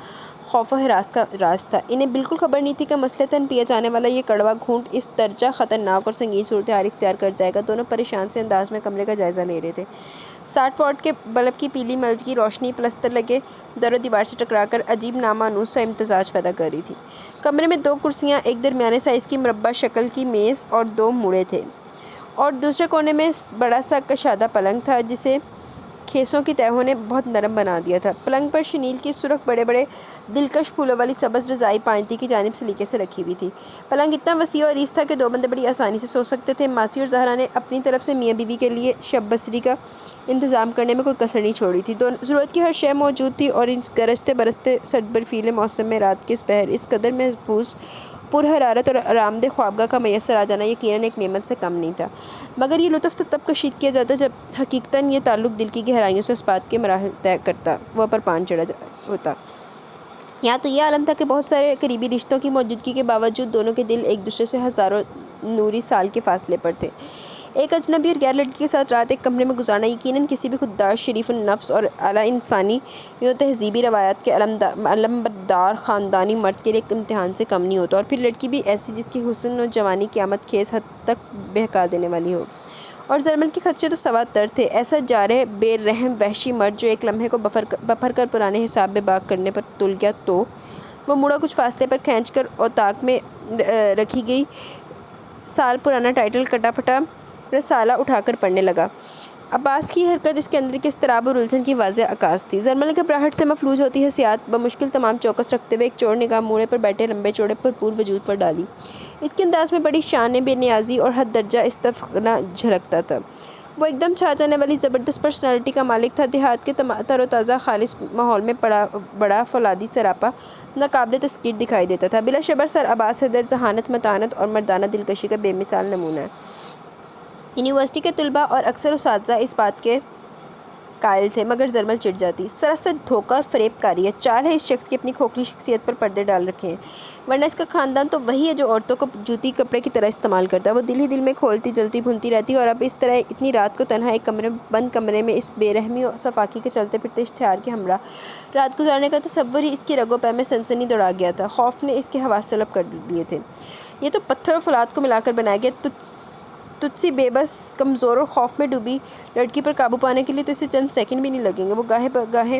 خوف و ہراس کا راز تھا۔ انہیں بالکل خبر نہیں تھی کہ مصلحتاً پیا جانے والا یہ کڑوا گھونٹ اس درجہ خطرناک اور سنگین صورتحال اختیار کر جائے گا۔ دونوں پریشان سے انداز میں کمرے کا جائزہ لے رہے تھے۔ 60 واٹ کے بلب کی پیلی ملچکی روشنی پلستر لگے در و دیوار سے ٹکرا کر عجیب نامانوس سا امتزاج پیدا کر رہی تھی۔ کمرے میں 2 کرسیاں، ایک درمیانے سائز کی مربع شکل کی میز اور 2 موڑے تھے، اور دوسرے کونے میں بڑا سا کشادہ پلنگ تھا جسے کھیسوں کی تہوں نے بہت نرم بنا دیا تھا۔ پلنگ پر شنیل کی سرخ بڑے بڑے دلکش پھولوں والی سبز رضائی پائنتی کی جانب سلیقے سے رکھی ہوئی تھی۔ پلنگ اتنا وسیع اور عریض تھا کہ 2 بندے بڑی آسانی سے سو سکتے تھے۔ ماسی اور زہرا نے اپنی طرف سے میاں بیوی کے لیے شب بسری کا انتظام کرنے میں کوئی کسر نہیں چھوڑی تھی۔ ضرورت کی ہر شے موجود تھی اور اس گرجتے برستے سرد برفیلے موسم میں رات کے اس پہر اس قدر محفوظ پرحرارت اور آرام دہ خوابگاہ کا میسر آ جانا یقیناً ایک نعمت سے کم نہیں تھا، مگر یہ لطف تو تب کشید کیا جاتا جب حقیقتاً یہ تعلق دل کی گہرائیوں سے اس بات کے مراحل طے کرتا وہ پر پان چڑھا ہوتا۔ یہاں تو یہ عالم تھا کہ بہت سارے قریبی رشتوں کی موجودگی کے باوجود دونوں کے دل ایک دوسرے سے ہزاروں نوری سال کے فاصلے پر تھے۔ ایک اجنبی اور غیر لڑکی کے ساتھ رات ایک کمرے میں گزارنا یقیناً کسی بھی خوددار شریف النفس اور اعلیٰ انسانی تہذیبی روایات کے علمبردار خاندانی مرد کے لیے ایک امتحان سے کم نہیں ہوتا، اور پھر لڑکی بھی ایسی جس کی حسن و جوانی قیامت خیز حد تک بہکا دینے والی ہو۔ اور زرمل کے خدشے تو سوا تر تھے۔ ایسا جارح بے رحم وحشی مرد جو ایک لمحے کو بپھر کر پرانے حساب بے باک کرنے پر تل گیا تو وہ مڑا کچھ فاصلے پر کھینچ کر اوطاق میں رکھی گئی سال پرانا ٹائٹل کٹا پھٹا رسالہ اٹھا کر پڑھنے لگا۔ عباس کی حرکت اس کے اندر کی اضطراب اور الجھن کی واضح عکاس تھی۔ زرمل گھبراہٹ سے مفلوج ہوتی حسیات بمشکل تمام چوکس رکھتے ہوئے ایک چور نگاہ موڑے پر بیٹھے لمبے چوڑے بھرپور وجود پر ڈالی۔ اس کے انداز میں بڑی شان بے نیازی اور حد درجہ استغنا جھلکتا تھا۔ وہ ایک دم چھا جانے والی زبردست پرسنالٹی کا مالک تھا۔ دیہات کے تر و تازہ خالص ماحول میں بڑا فولادی سراپا ناقابل تسخیر دکھائی دیتا تھا۔ بلا شبہ سر عباس حیدر ذہانت، متانت اور مردانہ دلکشی کا بے مثال نمونہ ہے۔ یونیورسٹی کے طلباء اور اکثر اساتذہ اس بات کے قائل تھے، مگر زرمل چڑ جاتی۔ سراسر دھوکہ اور فریب کاری ہے، چال ہے اس شخص کی اپنی کھوکھلی شخصیت پر پردے ڈال رکھے ہیں، ورنہ اس کا خاندان تو وہی ہے جو عورتوں کو جوتی کپڑے کی طرح استعمال کرتا ہے۔ وہ دل ہی دل میں کھولتی جلتی بھنتی رہتی، اور اب اس طرح اتنی رات کو تنہا ایک بند کمرے میں اس بے رحمی و صفاقی کے چلتے پھرتے اشتہار کے ہمراہ رات گزارنے کا تصور ہی اس کی رگوں پہ میں سنسنی دوڑا گیا تھا۔ خوف نے اس کے حواس طلب کر لیے تھے۔ یہ تو پتھر اور فولاد کو ملا کر بنایا گیا تجھ سی بے بس، کمزور اور خوف میں ڈوبی لڑکی پر قابو پانے کے لیے تو اسے چند سیکنڈ بھی نہیں لگیں گے۔ وہ گاہے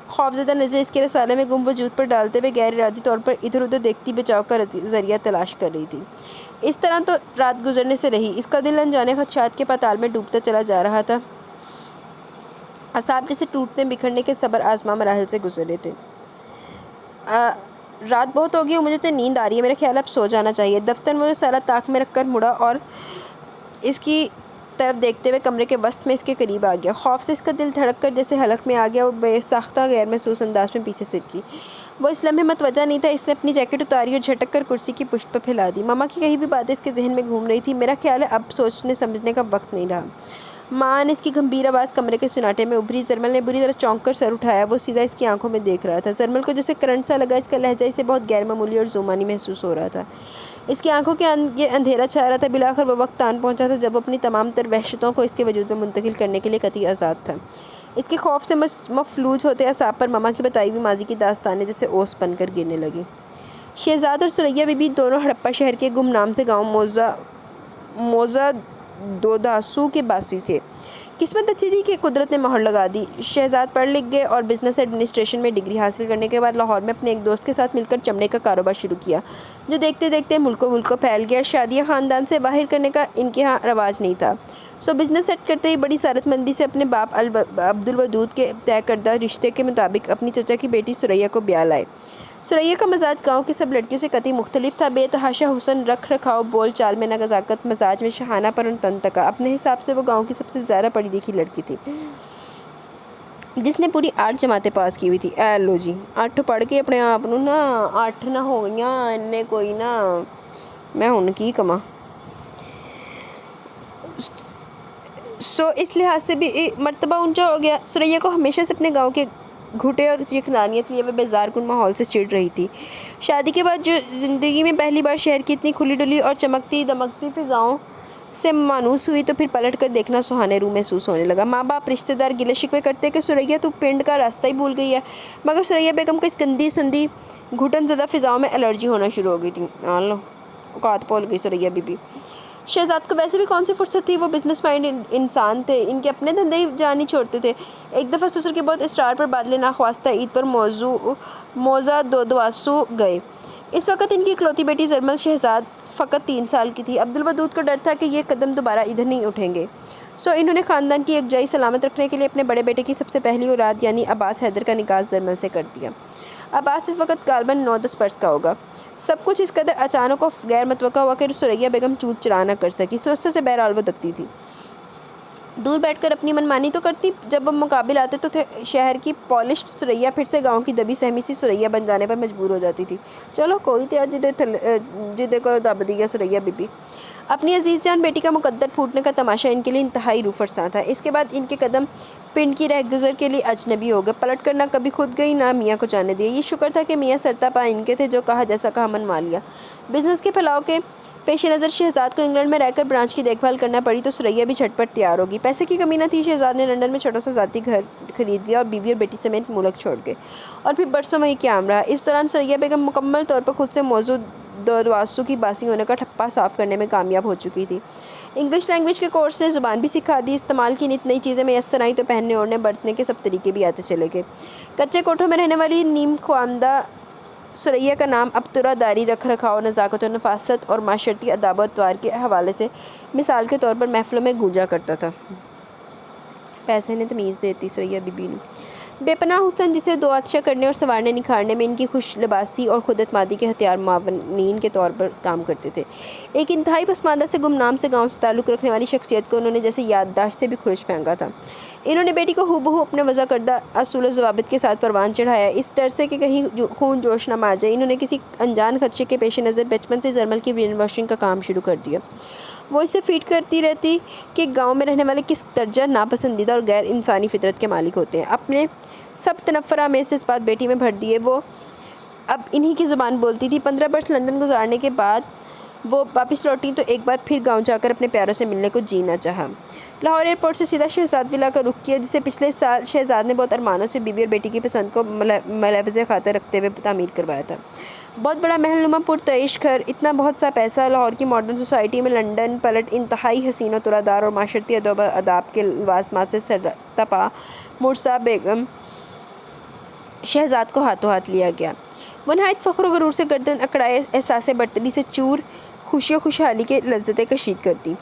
خوفزدہ نظریں اس کے رسالے میں گم وجود پر ڈالتے ہوئے غیر ارادی طور پر ادھر ادھر دیکھتی بچاؤ کا ذریعہ تلاش کر رہی تھی۔ اس طرح تو رات گزرنے سے رہی۔ اس کا دل انجانے خدشات کے پتال میں ڈوبتا چلا جا رہا تھا۔ اعصاب جیسے ٹوٹنے بکھرنے کے صبر آزما مراحل سے گزر رہے تھے۔ رات بہت ہو گئی اور مجھے تو نیند آ رہی ہے، میرا خیال اب سو جانا چاہیے۔ دفتر میں رسالہ طاق میں رکھ کر مڑا اور اس کی طرف دیکھتے ہوئے کمرے کے وسط میں اس کے قریب آ گیا۔ خوف سے اس کا دل دھڑک کر جیسے حلق میں آ گیا۔ وہ بے ساختہ غیر محسوس انداز میں پیچھے سرکی۔ وہ اس لمحے متوجہ نہیں تھا۔ اس نے اپنی جیکٹ اتاری اور جھٹک کر کرسی کی پشت پر پھیلا دی۔ ماما کی کہی بھی باتیں اس کے ذہن میں گھوم رہی تھی۔ میرا خیال ہے اب سوچنے سمجھنے کا وقت نہیں رہا، ماں نے اس کی گمبھیر آواز کمرے کے سناٹے میں ابھری۔ زرمل نے بری طرح چونک کر سر اٹھایا۔ وہ سیدھا اس کی آنکھوں میں دیکھ رہا تھا۔ زرمل کو جیسے کرنٹ سا لگا۔ اس کا لہجہ اسے بہت غیر معمولی اور زومانی محسوس ہو رہا تھا۔ اس کی آنکھوں کے یہ اندھیرا چھا رہا تھا۔ بالآخر وہ وقت آن پہنچا تھا جب وہ اپنی تمام تر وحشتوں کو اس کے وجود میں منتقل کرنے کے لیے قطعی آزاد تھا۔ اس کے خوف سے مفلوج ہوتے اعصاب پر ماما کی بتائی ہوئی ماضی کی داستانیں جیسے اوس بن کر گرنے لگیں۔ شہزاد اور ثریا بی بی دونوں ہڑپا شہر کے گمنام سے گاؤں موزہ دوداسو کے باسی تھے۔ قسمت اچھی تھی کہ قدرت نے مہر لگا دی۔ شہزاد پڑھ لکھ گئے اور بزنس ایڈمنسٹریشن میں ڈگری حاصل کرنے کے بعد لاہور میں اپنے ایک دوست کے ساتھ مل کر چمڑے کا کاروبار شروع کیا، جو دیکھتے دیکھتے ملکوں پھیل گیا۔ شادیاں خاندان سے باہر کرنے کا ان کے ہاں رواج نہیں تھا، سو بزنس سیٹ کرتے ہی بڑی سعادت مندی سے اپنے باپ عبدالودود کے طے کردہ رشتے کے مطابق اپنی چچا کی بیٹی ثریا کو بیاہ لائے۔ ثریا کا مزاج گاؤں کی سب لڑکیوں سے قطعی مختلف تھا۔ بے تحاشا حسن، رکھ رکھاؤ، بول چال میں نزاکت، مزاج میں شاہانہ پن تن تکا۔ اپنے حساب سے وہ گاؤں کی سب سے زیادہ پڑھی لکھی لڑکی تھی، جس نے پوری 8 جماعتیں پاس کی ہوئی تھی۔ اے لو جی 8 پڑھ کے اپنے آپ نو نا 8 نہ ہو گئیاں انہیں کوئی نہ میں ہن کی کما۔ سو اس لحاظ سے بھی مرتبہ اونچا ہو گیا۔ ثریا کو ہمیشہ سے اپنے گاؤں کے گھٹے اور یکدانیت لیے وہ بیزار کن ماحول سے چڑ رہی تھی۔ شادی کے بعد جو زندگی میں پہلی بار شہر کی اتنی کھلی ڈلی اور چمکتی دمکتی فضاؤں سے مانوس ہوئی تو پھر پلٹ کر دیکھنا سہانے روح محسوس ہونے لگا۔ ماں باپ رشتہ دار گلے شکوے کرتے کہ ثریا تو پنڈ کا راستہ ہی بھول گئی ہے، مگر ثریا بیگم کو اس گندی سندی گھٹن زدہ فضاؤں میں الرجی ہونا شروع ہو گئی تھی۔ اوقات بھول گئی ثریا بی بی۔ شہزاد کو ویسے بھی کون سی فرصت تھی، وہ بزنس مائنڈ انسان تھے، ان کے اپنے دھندے ہی جان نہیں چھوڑتے تھے۔ ایک دفعہ سسر کے بہت اصرار پر بادل ناخواستہ عید پر موزہ دوداسو گئے۔ اس وقت ان کی اکلوتی بیٹی زرمل شہزاد فقط 3 سال کی تھی۔ عبدالودود کو ڈر تھا کہ یہ قدم دوبارہ ادھر نہیں اٹھیں گے، انہوں نے خاندان کی یکجائی سلامت رکھنے کے لیے اپنے بڑے بیٹے کی سب سے پہلی اولاد یعنی عباس حیدر کا نکاح زرمل سے کر دیا۔ عباس اس وقت غالباً 9-10 برس کا ہوگا۔ سب کچھ اس قدر اچانک اور غیر متوقع ہوا کہ ثریا بیگم چوت چرا نہ کر سکی۔ سوچتے سے بہرحال وہ دکتی تھی، دور بیٹھ کر اپنی منمانی تو کرتی، جب وہ مقابل آتے تو شہر کی پالشڈ ثریا پھر سے گاؤں کی دبی سہمی سی ثریا بن جانے پر مجبور ہو جاتی تھی۔ چلو کوئی تھا جدے کو دب دیا ثریا بی بی۔ اپنی عزیز جان بیٹی کا مقدر پھوٹنے کا تماشا ان کے لیے انتہائی روح فرساں تھا۔ اس کے بعد ان کے قدم پنڈ کی رہ گزر کے لیے اجنبی ہو گئے۔ پلٹ کر نہ کبھی خود گئی نہ میاں کو جانے دیا۔ یہ شکر تھا کہ میاں سرتا پا ان کے تھے، جو کہا جیسا کہا منوا لیا۔ بزنس کے پھیلاؤ کے پیش نظر شہزاد کو انگلینڈ میں رہ کر برانچ کی دیکھ بھال کرنا پڑی تو ثریا بھی جھٹ پٹ تیار ہوگی۔ پیسے کی کمی نہ تھی، شہزاد نے لندن میں چھوٹا سا ذاتی گھر خرید لیا اور بیوی اور بیٹی سمیت ملک چھوڑ گئے، اور پھر برسوں وہیں قیام رہا۔ اس دوران ثریا بیگم مکمل طور پر خود سے موضوع دواسو کی باسی ہونے کا ٹھپا صاف کرنے میں کامیاب ہو چکی تھی۔ انگلش لینگویج کے کورس نے زبان بھی سکھا دی، استعمال کی نت نئی چیزیں میسر آئیں تو پہننے اوڑھنے برتنے کے سب طریقے بھی آتے چلے گئے۔ کچے کوٹھوں میں رہنے والی نیم خواندہ ثریا کا نام اب ترا داری، رکھ رکھاؤ، نزاکت و نفاست اور معاشرتی آداب و اطوار کے حوالے سے مثال کے طور پر محفلوں میں گونجا کرتا تھا۔ پیسے نے تمیز دیتی ثریا بی بی نے۔ بے پناہ حسن جسے دو آتشہ کرنے اور سنوارنے نکھارنے میں ان کی خوش لباسی اور خود اعتمادی کے ہتھیار معاونین کے طور پر کام کرتے تھے۔ ایک انتہائی پسماندہ سے گمنام سے گاؤں سے تعلق رکھنے والی شخصیت کو انہوں نے جیسے یادداشت سے بھی خرش پھینکا تھا۔ انہوں نے بیٹی کو ہو بہو اپنے وضع کردہ اصول و ضوابط کے ساتھ پروان چڑھایا۔ اس ڈر سے کہ کہیں خون جوش نہ مار جائے، انہوں نے کسی انجان خدشے کے پیش نظر بچپن سے زرمل کی برین واشنگ کا کام شروع کر دیا۔ وہ اسے فیڈ کرتی رہتی کہ گاؤں میں رہنے والے کس درجہ ناپسندیدہ اور غیر انسانی فطرت کے مالک ہوتے ہیں۔ اپنے سب تنفر آمیز جذبات بیٹی میں بھر دیے، وہ اب انہی کی زبان بولتی تھی۔ 15 برس لندن گزارنے کے بعد وہ واپس لوٹی تو ایک بار پھر گاؤں جا کر اپنے پیاروں سے ملنے کو جی نہ چاہا۔ لاہور ایئرپورٹ سے سیدھا شہزاد ولا کا رخ کیا، جسے پچھلے سال شہزاد نے بہت ارمانوں سے بیوی اور بیٹی کی پسند کو ملحوظ خاطر رکھتے ہوئے تعمیر کروایا تھا۔ بہت بڑا محل نما پرتعیش گھر، اتنا بہت سا پیسہ، لاہور کی ماڈرن سوسائٹی میں لندن پلٹ انتہائی حسین و ترادار اور معاشرتی اداب کے لوازمات سے سرتپا مرسا بیگم شہزاد کو ہاتھوں ہاتھ لیا گیا۔ وہ نہایت فخر و غرور سے گردن اکڑائے احساس برتری سے چور خوشی و خوشحالی کے لذتیں کشید کرتی۔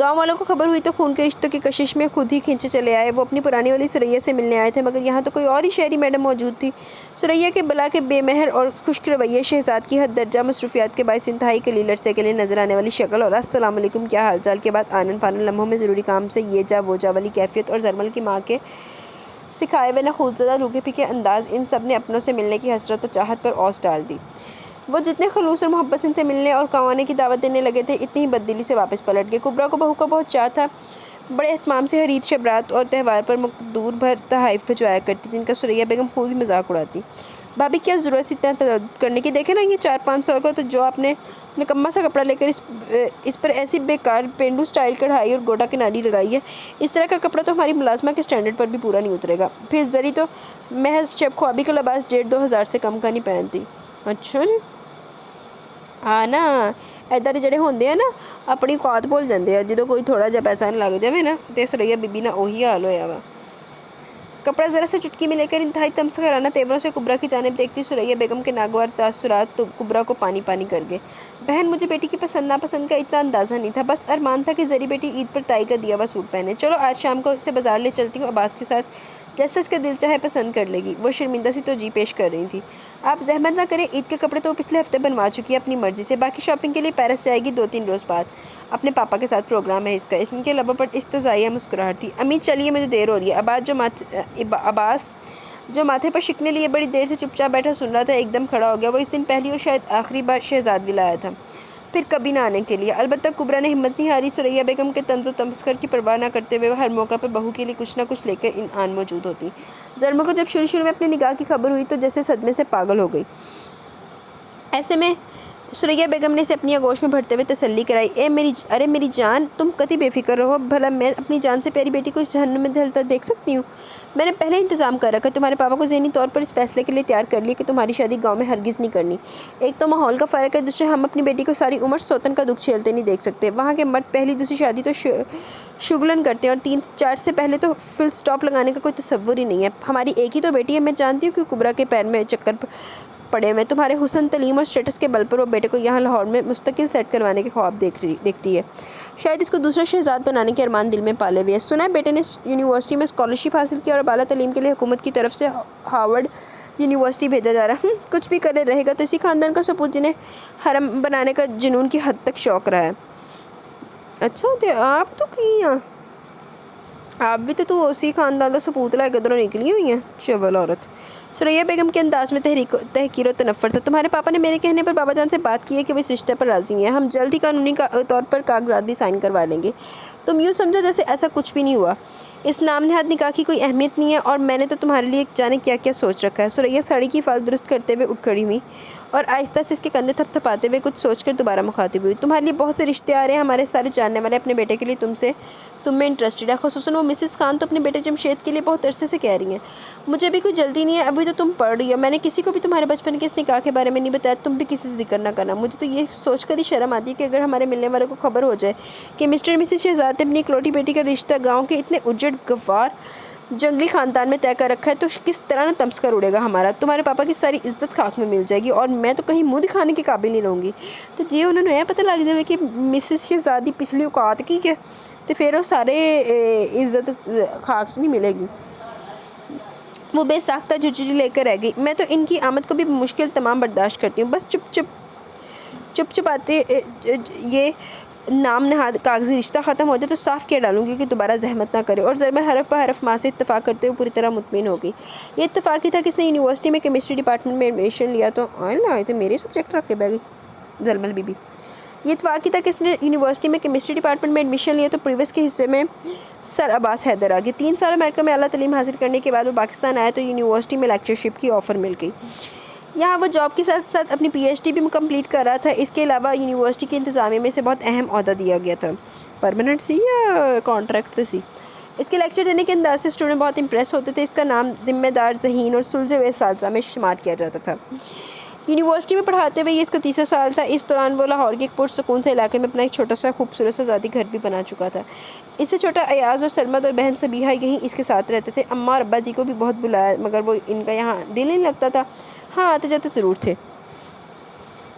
گاؤں والوں کو خبر ہوئی تو خون کے رشتوں کی کشش میں خود ہی کھینچے چلے آئے۔ وہ اپنی پرانی والی ثریا سے ملنے آئے تھے، مگر یہاں تو کوئی اور ہی شہری میڈم موجود تھی۔ ثریا کے بلا کے بے مہر اور خشک رویے، شہزاد کی حد درجہ مصروفیات کے باعث انتہائی قلیل عرصے کے لیے نظر آنے والی شکل اور السلام علیکم کیا حال چال کے بعد آنن فانن لمحوں میں ضروری کام سے یہ جا وہ جا والی کیفیت اور زرمل کی ماں کے سکھائے ہوئے نخوت زدہ روکے پھیکے انداز، ان سب نے اپنوں سے ملنے کی حسرت و چاہت پر اوس ڈال دی۔ وہ جتنے خلوص اور محبت سے ان سے ملنے اور گاؤں آنے کی دعوت دینے لگے تھے، اتنی ہی بددلی سے واپس پلٹ گئے۔ کبرا کو بہو کا بہت چاہ تھا، بڑے اہتمام سے حرید شبرات اور تہوار پر مقدور بھر تحائف بھجوایا کرتی، جن کا ثریا بیگم خوب ہی مذاق اڑاتی۔ بھابی کیا ضرورت اتنا تردد کرنے کی، دیکھے نا یہ 4-5 سو کا تو جو آپ نے نکما سا کپڑا لے کر اس پر ایسی بیکار پینڈو سٹائل کڑھائی اور گوٹا کناری لگائی ہے، اس طرح کا کپڑا تو ہماری ملازمہ کے سٹینڈرڈ پر بھی پورا نہیں اترے گا۔ پھر زری تو محض شب خوابی کا لباس 1,500-2 ہزار سے کم کا نہیں پہنتی۔ اچھا جی، ہاں نا، ایدہ دے جڑے ہوندے ہیں نا اپنی قوت بھول جاندے ہیں، جدوں کوئی تھوڑا جہا پیسہ لگ جائے نا تے ثریا بی بی نا وہی حال ہویا وا۔ کپڑا ذرا سے چٹکی میں لے کر انتہائی تمسخرانہ تیوروں سے کبرا کی جانب دیکھتی ثریا بیگم کے ناگوار تاثرات تو کبرا کو پانی پانی کر گئے۔ بہن، مجھے بیٹی کی پسند ناپسند کا اتنا اندازہ نہیں تھا، بس ارمان تھا کہ زری بیٹی عید پر تائی کا دیا ہوا سوٹ پہنے۔ چلو آج شام کو اسے بازار لے چلتی ہوں، عباس کے ساتھ، جیسا اس کا دل چاہے پسند کر لے گی۔ وہ شرمندہ سی توجیہ پیش کر رہی تھی۔ آپ زحمت نہ کریں، عید کے کپڑے تو وہ پچھلے ہفتے بنوا چکی ہے اپنی مرضی سے، باقی شاپنگ کے لیے پیرس جائے گی 2-3 روز بعد۔ اپنے پاپا کے ساتھ پروگرام ہے اس کا۔ ان کے لبوں پر استزائیہ مسکراہٹ تھی۔ امی چلیے، مجھے دیر ہو رہی ہے۔ عباس جو ماتھے پر شکنے لیے بڑی دیر سے چپ چاپ بیٹھا سن رہا تھا، ایک دم کھڑا ہو گیا۔ وہ اس دن پہلی اور شاید آخری بار شہزاد ولا آیا تھا، پھر کبھی نہ آنے کے لیے۔ البتہ کبرا نے ہمت نہیں ہاری، ثریا بیگم کے طنز و تمسخر کی پرواہ نہ کرتے ہوئے وہ ہر موقع پر بہو کے لیے کچھ نہ کچھ لے کر آن موجود ہوتی۔ زرمل کو جب شروع میں اپنے نگاہ کی خبر ہوئی تو جیسے صدمے سے پاگل ہو گئی۔ ایسے میں ثریا بیگم نے اسے اپنی آغوش میں بھرتے ہوئے تسلی کرائی۔ ارے میری جان، تم کتی بے فکر رہو، بھلا میں اپنی جان سے پیاری بیٹی کو اس جہنم میں جلتا دیکھ سکتی ہوں؟ میں نے پہلے انتظام کر رکھا، تمہارے پاپا کو ذہنی طور پر اس فیصلے کے لیے تیار کر لیا کہ تمہاری شادی گاؤں میں ہرگز نہیں کرنی۔ ایک تو ماحول کا فرق ہے، دوسرے ہم اپنی بیٹی کو ساری عمر سوتن کا دکھ جھیلتے نہیں دیکھ سکتے۔ وہاں کے مرد پہلی دوسری شادی تو شگلن کرتے ہیں اور 3-4 سے پہلے تو فل سٹاپ لگانے کا کوئی تصور ہی نہیں ہے۔ ہماری ایک ہی تو بیٹی ہے، میں جانتی ہوں کہ کبرا کے پڑے ہوئے. تمہارے حسن، تعلیم اور اسٹیٹس کے بل پر وہ بیٹے کو یہاں لاہور میں مستقل سیٹ کروانے کے خواب دیکھتی ہے. شاید اس کو دوسرا شہزاد بنانے کے ارمان دل میں پالے ہوئے ہے. سنا ہے بیٹے نے یونیورسٹی میں اسکالرشپ حاصل کیا اور بالا تعلیم کے لیے حکومت کی طرف سے ہارورڈ یونیورسٹی بھیجا جا رہا ہے. کچھ بھی کرے رہے گا تو اسی خاندان کا سپوت جنہیں حرم بنانے کا جنون کی حد تک شوق رہا ہے. اچھا تو آپ تو کی ہیں، آپ بھی تو اسی خاندان کا سپوت لائے قدروں نکلی ہوئی ہیں. چول عورت. ثریا بیگم کے انداز میں تحقیر و تنفر تھا. تمہارے پاپا نے میرے کہنے پر بابا جان سے بات کی ہے کہ وہ اس رشتے پر راضی ہیں. ہم جلد ہی قانونی طور پر کاغذات بھی سائن کروا لیں گے. تم یوں سمجھو جیسے ایسا کچھ بھی نہیں ہوا. اس نام نہاد نکاح کی کوئی اہمیت نہیں ہے اور میں نے تو تمہارے لیے جانے کیا کیا سوچ رکھا ہے. ثریا ساڑی کی فال درست کرتے ہوئے اٹھ کھڑی ہوئی اور آہستہ سے اس کے کندھے تھپ تھپاتے ہوئے کچھ سوچ کر دوبارہ مخاطب ہوئی. تمہارے لیے بہت سے رشتے آ رہے ہیں. ہمارے سارے جاننے والے اپنے بیٹے کے لیے تم میں انٹرسٹڈ ہے. خصوصاً وہ مسز خان تو اپنے بیٹے جمشید کے لیے بہت عرصے سے کہہ رہی ہیں. مجھے بھی کوئی جلدی نہیں ہے، ابھی تو تم پڑھ رہی ہو. میں نے کسی کو بھی تمہارے بچپن کے اس نکاح کے بارے میں نہیں بتایا. تم بھی کسی سے ذکر نہ کرنا. مجھے تو یہ سوچ کر ہی شرم آتی ہے کہ اگر ہمارے ملنے والوں کو خبر ہو جائے کہ مسٹر مسز شہزاد نے اپنی اکلوٹی بیٹی کا رشتہ گاؤں کے اتنے اجڑ گوار جنگلی خاندان میں طے کر رکھا ہے تو کس طرح نہ تمس کر اڑے گا ہمارا. تمہارے پاپا کی ساری عزت خاک میں مل جائے گی اور میں تو کہیں منہ دکھانے کے قابل نہیں رہوں گی. تو یہ انہوں نے پتہ لگ جائے کہ مسز شہزادی پچھلی اوقات کی ہے تو پھر وہ سارے عزت خاک نہیں ملے گی. وہ بے ساختہ جھجھری لے کر رہ گئی. میں تو ان کی آمد کو بھی مشکل تمام برداشت کرتی ہوں. بس چپ آتے یہ نام نہاد کاغذی رشتہ ختم ہو جائے تو صاف کیا ڈالوں گی کہ دوبارہ زحمت نہ کرے. اور زرمل حرف بہ حرف ماں سے اتفاق کرتے ہوئے پوری طرح مطمئن ہو گئی. یہ اتفاق ہی تھا کہ اس نے یونیورسٹی میں کیمسٹری ڈپارٹمنٹ میں ایڈمیشن لیا تو میرے سبجیکٹ رکھ کے بہ گئی زرمل بی بی. یہ اتفاق ہی تھا کہ اس نے یونیورسٹی میں کیمسٹری ڈپارٹمنٹ میں ایڈمیشن لیا تو پریویس کے حصے میں سر عباس حیدر آ گئے. 3 سال امریکہ میں اعلیٰ تعلیم حاصل کرنے کے بعد وہ پاکستان آیا تو یونیورسٹی میں لیکچرشپ کی آفر مل گئی. یہاں وہ جاب کے ساتھ ساتھ اپنی پی ایچ ڈی بھی کمپلیٹ کر رہا تھا. اس کے علاوہ یونیورسٹی کے انتظامیہ میں سے بہت اہم عہدہ دیا گیا تھا. پرماننٹ سی یا کانٹریکٹ سی. اس کے لیکچر دینے کے انداز سے اسٹوڈنٹ بہت امپریس ہوتے تھے. اس کا نام ذمہ دار، ذہین اور سلجھے ہوئے اساتذہ میں شمار کیا جاتا تھا. یونیورسٹی میں پڑھاتے ہوئے یہ اس کا 3را سال تھا. اس دوران وہ لاہور کے ایک پرسکون سے علاقے میں اپنا ایک چھوٹا سا خوبصورت سا ذاتی گھر بھی بنا چکا تھا. اس سے چھوٹا ایاز اور سلمت اور بہن سبیحہ یہیں اس کے ساتھ رہتے تھے. اماں اور ابا جی کو بھی بہت بلایا مگر وہ ان کا یہاں دل نہیں لگتا تھا. ہاں آتے جاتے ضرور تھے.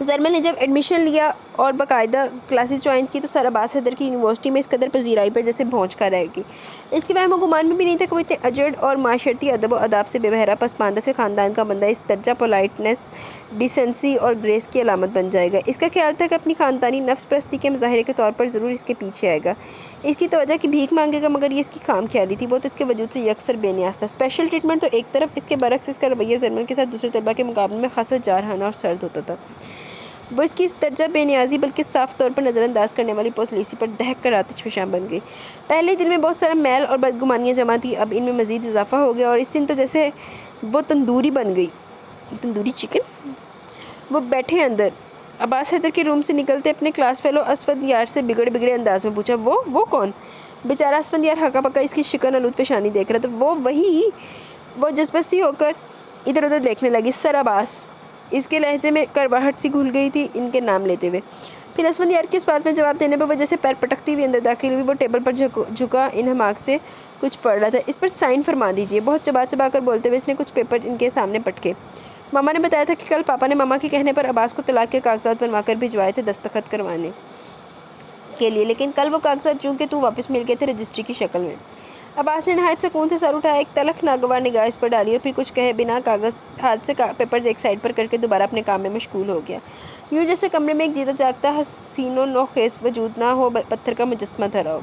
زرمل نے جب ایڈمیشن لیا اور باقاعدہ کلاسز جوائن کی تو سر عباس حیدر کی یونیورسٹی میں اس قدر پذیرائی پر جیسے پہنچ کر رہے گی. اس کے وہم و گمان میں بھی نہیں تھا کہ وہ اتنے اجڑ اور معاشرتی ادب و اداب سے بے بہرا پسماندہ سے خاندان کا بندہ اس درجہ پولائٹنس، ڈیسنسی اور گریس کی علامت بن جائے گا. اس کا خیال تھا کہ اپنی خاندانی نفس پرستی کے مظاہرے کے طور پر ضرور اس کے پیچھے آئے گا. اس کی توجہ کی بھیک مانگے گا مگر یہ اس کی خام خیالی تھی. وہ تو اس کے وجود سے یکسر بے نیاز تھا. اسپیشل ٹریٹمنٹ تو ایک طرف، اس کے برعکس اس کا رویہ زرمل کے ساتھ دوسرے طلباء کے مقابلے میں خاصا جارحانہ اور سرد ہوتا تھا. وہ اس کی اس درجہ بے نیازی بلکہ صاف طور پر نظر انداز کرنے والی پوسلیسی پر دہک کر آتش فشاں بن گئی. پہلے دن میں بہت سارا میل اور بدگمانیاں جمع تھی، اب ان میں مزید اضافہ ہو گیا اور اس دن تو جیسے وہ تندوری بن گئی. تندوری چکن. وہ بیٹھے اندر. عباس حیدر کے روم سے نکلتے اپنے کلاس فیلو اسفند یار سے بگڑے انداز میں پوچھا، وہ کون؟ بیچارہ اسفند یار ہکا پکا اس کی شکن آلود پیشانی دیکھ رہا تھا. وہ جذباتی ہو کر ادھر ادھر دیکھنے لگی. سر عباس. اس کے لہجے میں کرواہٹ سی گھل گئی تھی ان کے نام لیتے ہوئے. پھر اسفند یار کی اس بات میں جواب دینے پر وجہ سے پیر پٹکتی ہوئی اندر داخل ہوئی. وہ ٹیبل پر جھکا ان حماق سے کچھ پڑھ رہا تھا. اس پر سائن فرما دیجیے. بہت چبا کر بولتے ہوئے اس نے کچھ پیپر ان کے سامنے پٹکے. ماما نے بتایا تھا کہ کل پاپا نے ماما کے کہنے پر عباس کو طلاق کے کاغذات بنوا کر بھجوائے تھے دستخط کروانے کے لیے، لیکن کل وہ کاغذات چونکہ واپس مل گئے تھے رجسٹری کی شکل میں. عباس نے نہایت سکون سے سر اٹھایا، ایک تلخ ناگوار نگاہ اس پر ڈالی اور پھر کچھ کہے بنا کاغذ ہاتھ سے پیپرز ایک سائڈ پر کر کے دوبارہ اپنے کام میں مشغول ہو گیا. یوں جیسے کمرے میں ایک جیتا جاگتا حسین و نوخیز وجود نہ ہو، پتھر کا مجسمہ دھرا ہو.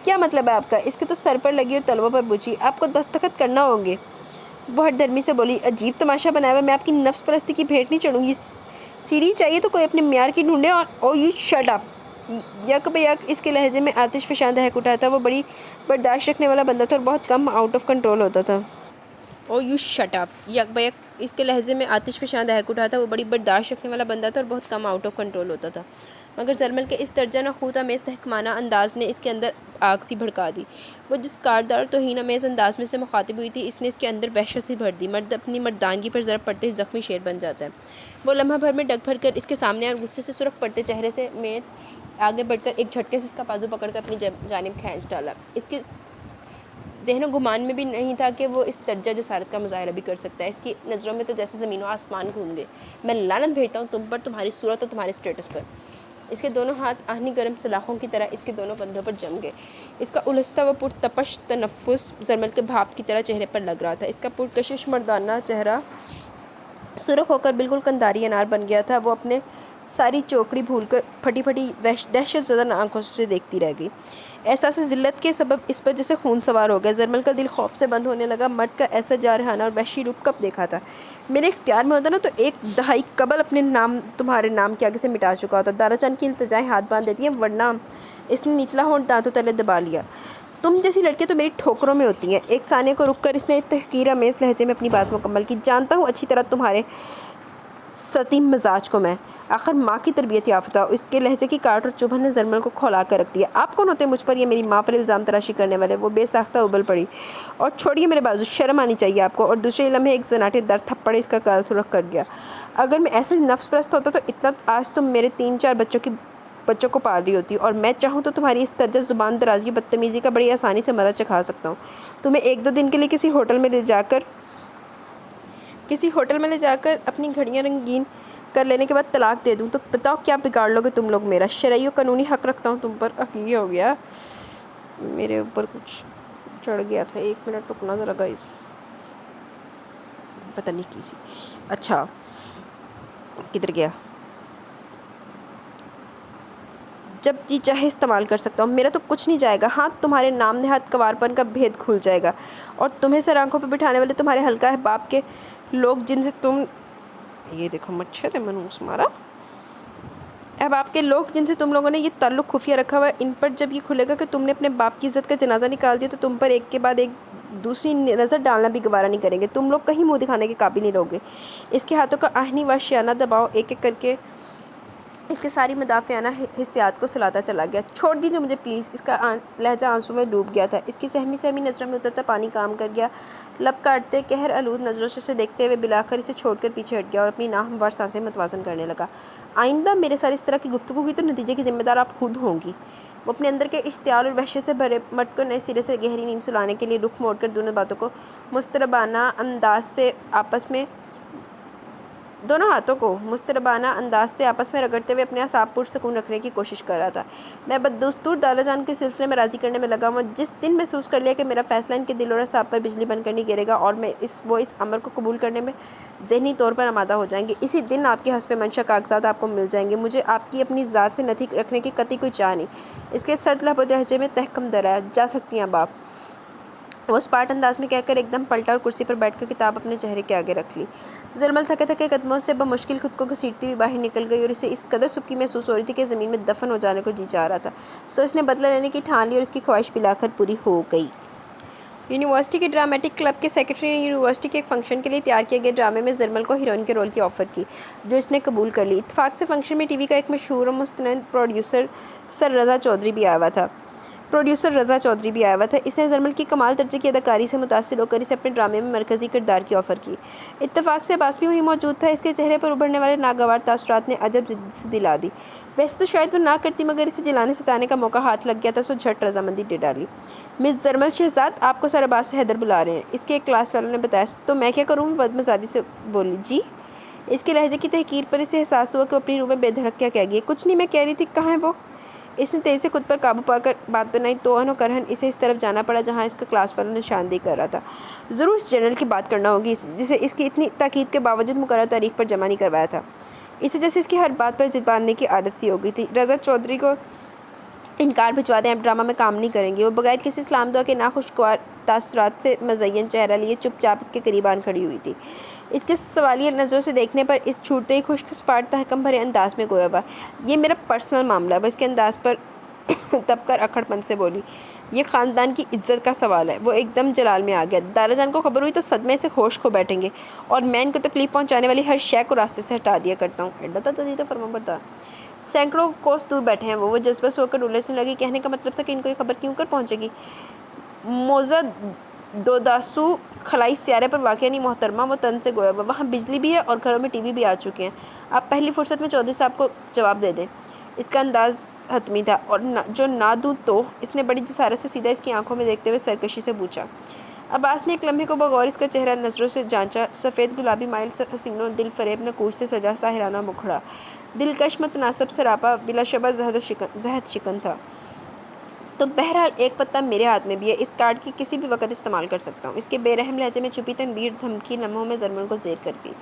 کیا مطلب ہے آپ کا؟ اس کے تو سر پر لگی اور تلووں پر بجھی. آپ کو دستخط کرنا ہوں گے. وہ ہٹ دھرمی سے بولی، عجیب تماشا بنایا ہوا. میں آپ کی نفس پرستی کی بھیٹ نہیں چڑھوں گی. سیڑھی چاہیے تو کوئی اپنے معیار کی ڈھونڈے. اور یو شٹ اپ. یک بہ یک اس کے لہجے میں آتش فشاں دہک اٹھا تھا. وہ بڑی برداشت رکھنے والا بندہ تھا اور بہت کم آؤٹ آف کنٹرول ہوتا تھا. او یو شٹ اپ. یک بہ یک اس کے لہجے میں آتش فشاں دہک اٹھا تھا. وہ بڑی برداشت رکھنے والا بندہ تھا اور بہت کم آؤٹ آف کنٹرول ہوتا تھا. مگر زرمل کے اس درجہ نخوت آمیز تحکمانہ انداز نے اس کے اندر آگ سی بھڑکا دی. وہ جس کاردار توہین آمیز انداز میں سے مخاطب ہوئی تھی اس نے اس کے اندر وحشت سے بھر دی. مرد اپنی مردانگی پر ضرب پڑتے ہی زخمی شیر بن جاتا ہے. وہ لمحہ بھر میں ڈگ پھر کر اس کے سامنے اور غصے سے سرخ پڑتے چہرے سے میں آگے بڑھ کر ایک جھٹکے سے اس کا بازو پکڑ کر اپنی جانب کھینچ ڈالا. اس کے ذہن و گمان میں بھی نہیں تھا کہ وہ اس درجہ جسارت کا مظاہرہ بھی کر سکتا ہے۔ اس کی نظروں میں تو جیسے زمین و آسمان گھوم گئے۔ میں لعنت بھیجتا ہوں تم پر، تمہاری صورت اور تمہارے اسٹیٹس پر۔ اس کے دونوں ہاتھ آہنی گرم سلاخوں کی طرح اس کے دونوں کندھوں پر جم گئے۔ اس کا الجھتا و پرتپش تنفس زرمل کے بھاپ کی طرح چہرے پر لگ رہا تھا۔ اس کا پرکشش مردانہ چہرہ سرخ ہو کر بالکل قنداری انار بن گیا تھا۔ وہ اپنے ساری چوکڑی بھول کر پھٹی پھٹی دہشت زدہ آنکھوں سے دیکھتی رہ گئی۔ احساس ذلت کے سبب اس پر جیسے خون سوار ہو گیا۔ زرمل کا دل خوف سے بند ہونے لگا۔ مرد کا ایسا جارحانہ اور وحشی روپ کب دیکھا تھا؟ میرے اختیار میں ہوتا نا تو ایک دہائی قبل اپنے نام تمہارے نام کے آگے سے مٹا چکا ہوتا۔ دارا چاند کی التجائیں ہاتھ باندھ دیتی ہیں، ورنہ اس نے نچلا ہونٹ دانتوں تلے دبا لیا۔ تم جیسی لڑکیاں تو میری ٹھوکروں میں ہوتی ہیں۔ ایک ثانیے کو رک کر اس نے تحقیر آمیز لہجے میں اپنی بات مکمل کی۔ جانتا ہوں اچھی طرح تمہارے سطیم مزاج کو میں، آخر ماں کی تربیت یافتہ۔ اس کے لہجے کی کاٹ اور چبھن نے زرمل کو کھولا کر رکھ دیا۔ آپ کون ہوتے ہیں مجھ پر یہ میری ماں پر الزام تراشی کرنے والے؟ وہ بے ساختہ ابل پڑی۔ اور چھوڑیے میرے بازو، شرم آنی چاہیے آپ کو۔ اور دوسرے لمحے ایک زناٹے دار تھپڑ اس کا گال سرخ کر گیا۔ اگر میں ایسے نفس پرست ہوتا تو اتنا آج تم میرے 3-4 بچوں کو پال رہی ہوتی، اور میں چاہوں تو تمہاری اس درجہ زبان درازی بدتمیزی کا بڑی آسانی سے مرا چکھا سکتا ہوں۔ تمہیں 1-2 دن کے لیے کسی ہوٹل میں لے جا کر اپنی گھڑیاں رنگین کر لینے کے بعد طلاق دے دوں تو بتاؤ کیا بگاڑ لوگے تم لوگ میرا؟ شرعی و قانونی حق رکھتا ہوں تم پر۔ یہ ہو گیا میرے اوپر کچھ چڑھ گیا تھا۔ 1 منٹ رکنا ذرا گائز، پتہ نہیں کسی اچھا کدھر گیا۔ جب جی چاہے استعمال کر سکتا ہوں، میرا تو کچھ نہیں جائے گا۔ ہاں، تمہارے نام نہاد کنوارپن کا بھید کھل جائے گا، اور تمہیں سر آنکھوں پہ بٹھانے والے تمہارے حلقہ احباب کے لوگ جن سے تم یہ دیکھو مچھر ہے منوس مارا احباب کے لوگ جن سے تم لوگوں نے یہ تعلق خفیہ رکھا ہوا ہے، ان پر جب یہ کھلے گا کہ تم نے اپنے باپ کی عزت کا جنازہ نکال دیا تو تم پر ایک کے بعد ایک دوسری نظر ڈالنا بھی گوارا نہیں کریں گے۔ تم لوگ کہیں منہ دکھانے کے قابل نہیں رہو گے۔ اس کے ہاتھوں کا آہنی وحشیانہ دباؤ ایک ایک کر کے اس کے ساری مدافعانہ حسیات کو سلاتا چلا گیا۔ چھوڑ دیجیے مجھے پلیز۔ اس کا لہجہ آنسوں میں ڈوب گیا تھا۔ اس کی سہمی نظروں میں اترتا پانی کام کر گیا۔ لب کاٹتے قہر آلود نظروں سے اسے دیکھتے ہوئے بلاخر اسے چھوڑ کر پیچھے ہٹ گیا اور اپنی ناہموار سانسیں متوازن کرنے لگا۔ آئندہ میرے ساتھ اس طرح کی گفتگو کی تو نتیجے کی ذمہ دار آپ خود ہوں گی۔ وہ اپنے اندر کے اشتعال اور وحشت سے بھرے مرد کو نئے سرے سے گہری نیند سلانے کے لیے رخ موڑ کر دونوں مضطربانہ انداز سے آپس میں رگڑتے ہوئے اپنے اعصاب پرسکون رکھنے کی کوشش کر رہا تھا۔ میں بددستور دالا جان کے سلسلے میں راضی کرنے میں لگا ہوں۔ جس دن محسوس کر لیا کہ میرا فیصلہ ان کے دل اور اعصاب پر بجلی بن کر نہیں گرے گا اور وہ اس امر کو قبول کرنے میں ذہنی طور پر آمادہ ہو جائیں گے، اسی دن آپ کے حسب منشا کاغذات آپ کو مل جائیں گے۔ مجھے آپ کی اپنی ذات سے نتھی رکھنے کی قطعی کوئی چاہ نہیں۔ اس کے سرد لب و لہجے میں تحکم درایا۔ جا سکتی ہیں اب آپ۔ وہ اسپاٹ انداز میں کہہ کر ایک دم پلٹا اور کرسی پر بیٹھ کر کتاب اپنے چہرے کے آگے رکھ لی۔ زرمل تھکے تھکے قدموں سے بمشکل خود کو گھسیٹتی ہوئی باہر نکل گئی اور اسے اس قدر سبکی محسوس ہو رہی تھی کہ زمین میں دفن ہو جانے کو جی چاہ رہا تھا۔ سو اس نے بدلہ لینے کی ٹھان لی اور اس کی خواہش پلا کر پوری ہو گئی۔ یونیورسٹی کے ڈرامیٹک کلب کے سیکرٹری نے یونیورسٹی کے ایک فنکشن کے لیے تیار کیے گئے ڈرامے میں زرمل کو ہیروئن کے رول کی آفر کی، جو اس نے قبول کر لی۔ اتفاق سے فنکشن میں ٹی وی کا ایک مشہور اور مستند پروڈیوسر سر رضا چودھری بھی آیا ہوا تھا۔ اس نے زرمل کی کمال درجے کی اداکاری سے متاثر ہو کر اسے اپنے ڈرامے میں مرکزی کردار کی آفر کی۔ اتفاق سے عباس بھی وہیں موجود تھا۔ اس کے چہرے پر ابھرنے والے ناگوار تاثرات نے عجب ضد دلا دی۔ ویسے تو شاید وہ نہ کرتی، مگر اسے جلانے ستانے کا موقع ہاتھ لگ گیا تھا، سو جھٹ رضامندی دے ڈالی۔ مس زرمل شہزاد، آپ کو سر عباس سے حیدر بلا رہے ہیں، اس کے ایک کلاس والوں نے بتایا۔ تو میں کیا کروں؟ بدمزاجی سے بولی۔ جی؟ اس کے لہجے کی تحقیر پر اسے احساس ہوا کہ وہ اپنی روح میں بے دھڑک کیا کہہ گئی۔ کچھ نہیں، میں کہہ رہی تھی کہاں ہے وہ؟ اس نے تیزی سے خود پر قابو پا کر بات بنائی۔ توہن و کرہن اسے اس طرف جانا پڑا جہاں اس کا کلاس والوں نے نشاندہی کر رہا تھا۔ ضرور اس جنرل کی بات کرنا ہوگی جسے اس کی اتنی تاکید کے باوجود مقررہ تاریخ پر جمع نہیں کروایا تھا۔ اسے جیسے اس کی ہر بات پر ضد باندھنے کی عادت سی ہو گئی تھی۔ رضا چودھری کو انکار بھجوا دیں، اب ڈرامہ میں کام نہیں کریں گے۔ وہ بغیر کسی سلام دعا کے ناخوشگوار تاثرات سے مزین چہرہ لیے چپ چاپ اس کے قریب آن کھڑی ہوئی تھی۔ اس کے سوالیہ نظروں سے دیکھنے پر اس چھوٹتے ہی خشک سپاٹ تحکم بھرے انداز میں گویا ہوا، یہ میرا پرسنل معاملہ ہے۔ وہ اس کے انداز پر تب کر اکھڑ پن سے بولی۔ یہ خاندان کی عزت کا سوال ہے۔ وہ ایک دم جلال میں آ گیا۔ دالا جان کو خبر ہوئی تو صدمے سے ہوش کھو بیٹھیں گے، اور میں ان کو تکلیف پہنچانے والی ہر شے کو راستے سے ہٹا دیا کرتا ہوں۔ سینکڑوں کوس دور بیٹھے ہیں وہ جذبہ سے ہو کر الجھنے لگی۔ کہنے کا مطلب تھا کہ ان کو یہ خبر کیوں کر پہنچے گی؟ موزہ دوداسو خلائی سیارے پر واقع نہیں محترمہ، وہ تن سے گویا ہوا۔ وہاں بجلی بھی ہے اور گھروں میں ٹی وی بھی آ چکے ہیں۔ آپ پہلی فرصت میں چودھری صاحب کو جواب دے دیں۔ اس کا انداز حتمی تھا اور جو نہ دوں تو۔ اس نے بڑی جسارت سے سیدھا اس کی آنکھوں میں دیکھتے ہوئے سرکشی سے پوچھا۔ عباس نے ایک لمحے کو بغور اس کا چہرہ نظروں سے جانچا۔ سفید گلابی مائل حسین دل فریب نقوش سے سجا ساحرانہ مکھڑا، دلکش متناسب سراپا، بلا شبہ زہد شکن تھا۔ تو بہرحال ایک پتہ میرے ہاتھ میں بھی ہے، اس کارڈ کی کسی بھی وقت استعمال کر سکتا ہوں۔ اس کے بے رحم لہجے میں چھپی تنویر دھمکی لمحوں میں زرمل کو زیر کر گئی۔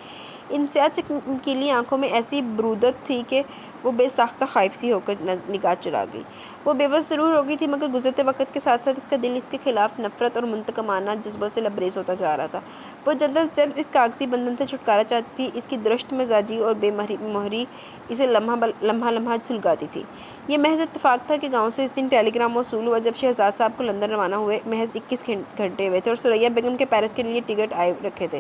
ان سیاہ چمکیلی آنکھوں میں ایسی برودت تھی کہ وہ بے ساختہ خائف سی ہو کر نگاہ چلا گئی۔ وہ بے بس ضرور ہو گئی تھی، مگر گزرتے وقت کے ساتھ ساتھ اس کا دل اس کے خلاف نفرت اور منتقمانہ جذبوں سے لبریز ہوتا جا رہا تھا۔ وہ جلد از جلد اس کاغذی بندھن سے چھٹکارا چاہتی تھی۔ اس کی درشت مزاجی اور بے مہری اسے لمحہ سلگاتی تھی۔ یہ محض اتفاق تھا کہ گاؤں سے اس دن ٹیلی گرام موصول ہوا جب شہزاد صاحب کو لندن روانہ ہوئے محض 21 گھنٹے ہوئے تھے اور ثریا بیگم کے پیرس کے لیے ٹکٹ آئے رکھے تھے۔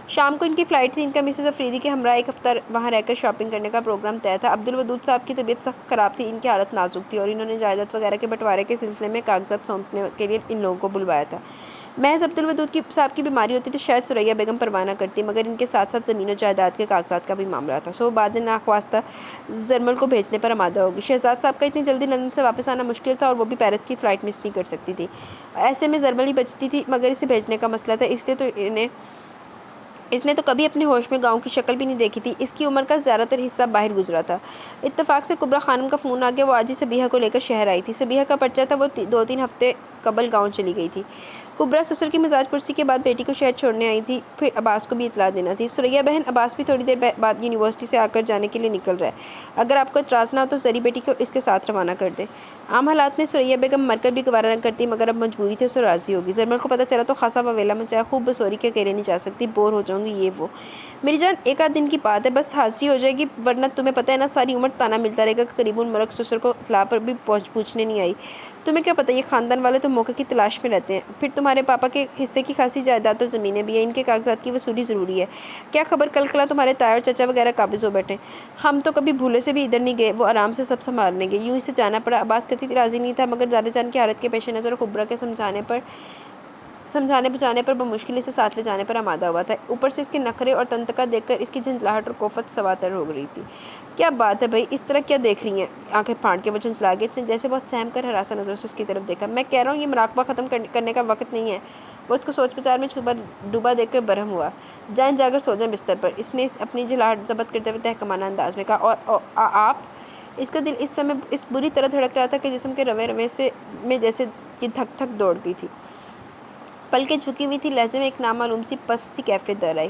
شام کو ان کی فلائٹ تھی۔ ان کا مسز افریدی کے ہمراہ ایک ہفتہ وہاں رہ کر شاپنگ کرنے کا پروگرام طے تھا۔ عبدالودود صاحب کی طبیعت سخت خراب تھی، ان کی حالت نازک تھی اور انہوں نے جائیداد وغیرہ کے بٹوارے کے سلسلے میں کاغذات سونپنے کے لیے ان لوگوں کو بلوایا تھا۔ محض عبدالودود صاحب کی بیماری ہوتی تو شاید ثریا بیگم پرواہ نہ کرتی، مگر ان کے ساتھ ساتھ زمین و جائیداد کے کاغذات کا بھی معاملہ تھا، سو بعد میں ناخواستہ زرمل کو بھیجنے پر آمادہ ہوگی۔ شہزاد صاحب کا اتنی جلدی لندن سے واپس آنا مشکل تھا اور وہ بھی پیرس کی فلائٹ مس نہیں کر سکتی تھی۔ ایسے میں زرمل ہی بچتی تھی، مگر اسے بھیجنے کا مسئلہ تھا، اس نے تو کبھی اپنے ہوش میں گاؤں کی شکل بھی نہیں دیکھی تھی۔ اس کی عمر کا زیادہ تر حصہ باہر گزرا تھا۔ اتفاق سے کبرا خانم کا فون آ گیا۔ وہ آج ہی صبیحہ کو لے کر شہر آئی تھی۔ صبیحہ کا پرچہ تھا، وہ 2-3 ہفتے قبل گاؤں چلی گئی تھی۔ کبرا سسر کی مزاج پرسی کے بعد بیٹی کو شہر چھوڑنے آئی تھی، پھر عباس کو بھی اطلاع دینا تھی۔ ثریا بہن، عباس بھی تھوڑی دیر بعد یونیورسٹی سے آ کر جانے کے لیے نکل رہا ہے، اگر آپ کو اعتراض نہ ہو تو زری بیٹی کو اس کے ساتھ روانہ کر دیں۔ عام حالات میں ثریا بیگم مر کر بھی گوارہ نہ کرتی، مگر اب مجبوری تھی، سو راضی ہوگی۔ زرمل کو پتہ چلا تو خاصا وویلا مچایا، خوب بسوری کے اکیلے نہیں جا سکتی، بور ہو جاؤں گی، یہ وہ۔ میری جان، ایک آدھ دن کی بات ہے، بس حاضری ہو جائے گی، ورنہ تمہیں پتہ ہے نا ساری عمر تانا ملتا رہے گا کہ قریب المرگ سسر کو اطلاع پر بھی پوچھنے نہیں آئی۔ تمہیں کیا پتہ، یہ خاندان والے تو موقع کی تلاش میں رہتے ہیں۔ پھر تمہارے پاپا کے حصے کی خاصی جائیداد اور زمینیں بھی ہیں، ان کے کاغذات کی وصولی ضروری ہے۔ کیا خبر کل کلا تمہارے تایا اور چچا وغیرہ قابض ہو بیٹھیں۔ ہم تو کبھی بھولے سے بھی ادھر نہیں گئے، وہ آرام سے سب سنبھال لیں گے۔ یوں اسے جانا پڑا۔ عباس کتنی راضی نہیں تھا، مگر دادے جان کی حالت کے پیش نظر کبرا کے سمجھانے بجھانے پر بمشکل اسے ساتھ لے جانے پر آمادہ ہوا تھا۔ اوپر سے اس کے نخرے اور تنتکا دیکھ کر اس کی جھنجھلاہٹ اور کوفت سواتر ہو رہی تھی۔ کیا بات ہے بھائی، اس طرح کیا دیکھ رہی ہیں؟ آنکھیں پھاڑ کے وہ جھنجھلا گئی۔ اس نے جیسے بہت سہم کر ہراساں نظروں سے اس کی طرف دیکھا۔ میں کہہ رہا ہوں یہ مراقبہ ختم کرنے کا وقت نہیں ہے۔ وہ اس کو سوچ بچار میں ڈوبا دیکھ کر برہم ہوا۔ جائیں جا کر سو جائیں بستر پر، اس نے اپنی جھنجھلاہٹ ضبط کرتے ہوئے تحکمانہ انداز میں کہا۔ اور آپ؟ اس کا دل اس سمے اس بری طرح دھڑک رہا تھا کہ جسم کے روے میں جیسے کہ دھک دھک دوڑتی تھی۔ پلکیں جھکی ہوئی تھی، لہجے میں ایک نامعلوم سی پست سی کیفیت در آئی۔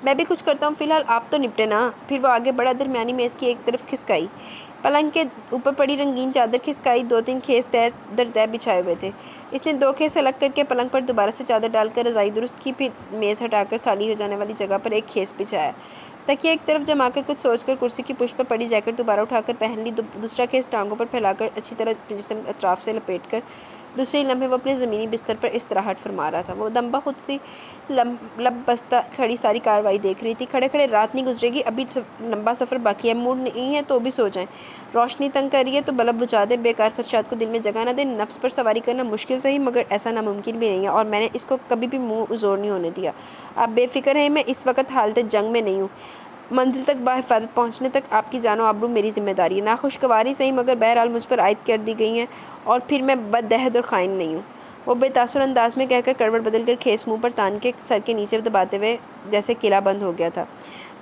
میں بھی کچھ کرتا ہوں، فی الحال آپ تو نپٹے نا۔ پھر وہ آگے بڑھا، درمیانی میز کی ایک طرف کھسکائی، پلنگ کے اوپر پڑی رنگین چادر کھسکائی، 2-3 کھیس تہہ در تہہ بچھائے ہوئے تھے۔ اس نے 2 کھیس الگ کر کے پلنگ پر دوبارہ سے چادر ڈال کر رضائی درست کی، پھر میز ہٹا کر خالی ہو جانے والی جگہ پر ایک کھیس بچھایا، تکیہ ایک طرف جما کر کچھ سوچ کر کرسی کی پشت پر پڑی جیکٹ دوبارہ اٹھا کر پہن لی، دوسرا کھیس ٹانگوں پر پھیلا کر اچھی طرح جسم اطراف سے لپیٹ کر دوسرے ہی لمحے وہ اپنے زمینی بستر پر استراحت فرما رہا تھا۔ وہ دمبا خود سی لب بستہ کھڑی ساری کارروائی دیکھ رہی تھی۔ کھڑے کھڑے رات نہیں گزرے گی، ابھی لمبا سفر باقی ہے، موڈ نہیں ہے تو بھی سو جائیں، روشنی تنگ کر رہی ہے تو بلب بجھا دیں، بیکار خدشات کو دل میں جگہ نہ دیں۔ نفس پر سواری کرنا مشکل صحیح، مگر ایسا ناممکن بھی نہیں ہے، اور میں نے اس کو کبھی بھی منہ زور نہیں ہونے دیا۔ آپ بے فکر رہیں، میں اس وقت حالت جنگ میں نہیں ہوں۔ منزل تک بحفاظت پہنچنے تک آپ کی جان و آبرو میری ذمہ داری ہے۔ ناخوشگواری صحیح، مگر بہرحال مجھ پر عائد کر دی گئی ہیں، اور پھر میں بدعہد اور خائن نہیں ہوں۔ وہ بے تاثر انداز میں کہہ کر کڑوڑ بدل کر کھیس منہ پر تان کے سر کے نیچے دباتے ہوئے جیسے قلعہ بند ہو گیا تھا۔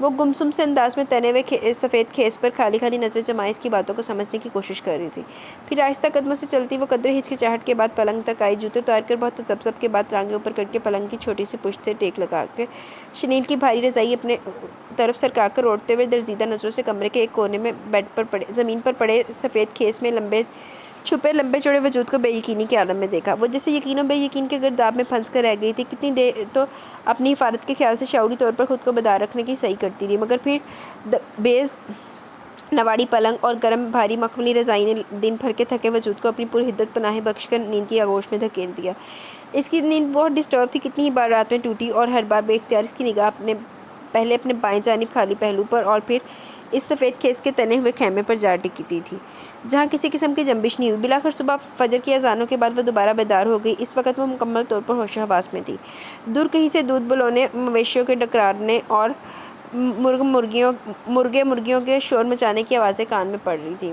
وہ گمسم سے انداز میں تنے ہوئے سفید کھیس پر خالی خالی نظریں جمائے اس کی باتوں کو سمجھنے کی کوشش کر رہی تھی۔ پھر آہستہ قدموں سے چلتی وہ قدرے ہچکچاہٹ کے بعد پلنگ تک آئی، جوتے اتار کر بہت تذبذب کے بعد ٹانگیں اوپر کر کے پلنگ کی چھوٹی سی پشت سے ٹیک لگا کے شنیل کی بھاری رضائی اپنے طرف سرکا کر اوڑھتے ہوئے درزیدہ نظروں سے کمرے کے ایک کونے میں زمین پر پڑے سفید کھیس میں چھپے لمبے چوڑے وجود کو بے یقینی کے عالم میں دیکھا۔ وہ جیسے یقین و بے یقین کے گرداب میں پھنس کر رہ گئی تھی۔ کتنی دیر تو اپنی حفاظت کے خیال سے شعوری طور پر خود کو بیدار رکھنے کی صحیح کرتی رہی، مگر پھر بیز نواڑی پلنگ اور گرم بھاری مخملی رضائی نے دن بھر کے تھکے وجود کو اپنی پرحدت پناہیں بخش کر نیند کی آغوش میں دھکیل دیا۔ اس کی نیند بہت ڈسٹرب تھی، کتنی ہی بار رات میں ٹوٹی، اور ہر بار بے اختیار اس کی نگاہ پہلے اپنے بائیں جانب خالی پہلو پر اور پھر اس سفید کھیس کے تنے ہوئے خیمے پر جا ٹکتی تھی، جہاں کسی قسم کی جنبش نہیں ہوئی۔ بلاخر صبح فجر کی اذانوں کے بعد وہ دوبارہ بیدار ہو گئی۔ اس وقت وہ مکمل طور پر ہوش و حواس میں تھی۔ دور کہیں سے دودھ بلونے، مویشیوں کے ڈکرارنے اور مرغے مرغیوں کے شور مچانے کی آوازیں کان میں پڑ رہی تھیں۔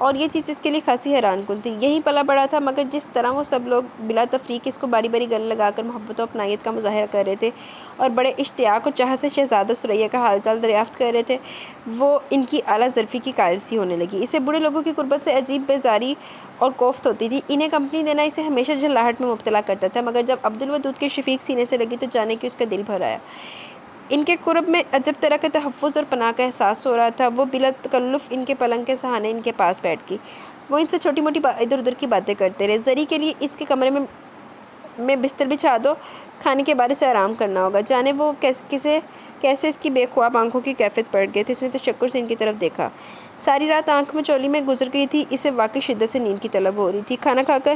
اور یہ چیز اس کے لیے خاصی حیران کن تھی۔ یہیں پلا بڑا تھا، مگر جس طرح وہ سب لوگ بلا تفریق اس کو باری باری گلے لگا کر محبت و اپنائیت کا مظاہرہ کر رہے تھے اور بڑے اشتیاق اور چاہت سے شہزادہ ثریا کا حال چال دریافت کر رہے تھے، وہ ان کی اعلیٰ ظرفی کی قائل سی ہونے لگی۔ اسے بوڑھے لوگوں کی قربت سے عجیب بیزاری اور کوفت ہوتی تھی۔ انہیں کمپنی دینا اسے ہمیشہ جھلاہٹ میں مبتلا کرتا تھا، مگر جب عبدالودود کے شفیق سینے سے لگی تو جانے کہ اس کا دل بھر آیا۔ ان کے قرب میں عجب طرح کے تحفظ اور پناہ کا احساس ہو رہا تھا۔ وہ بلا تکلف ان کے پلنگ کے سہانے ان کے پاس بیٹھ گئی۔ وہ ان سے چھوٹی موٹی ادھر ادھر کی باتیں کرتے رہے۔ زری کے لیے اس کے کمرے میں بستر بچھا دو، کھانے کے بعد اسے آرام کرنا ہوگا۔ جانے وہ کیسے اس کی بے خواب آنکھوں کی کیفیت پڑ گئے تھے۔ اس نے تشکر سے ان کی طرف دیکھا۔ ساری رات آنکھ مچولی میں گزر گئی تھی۔ اسے واقعی شدت سے نیند کی طلب ہو رہی تھی۔ کھانا کھا کر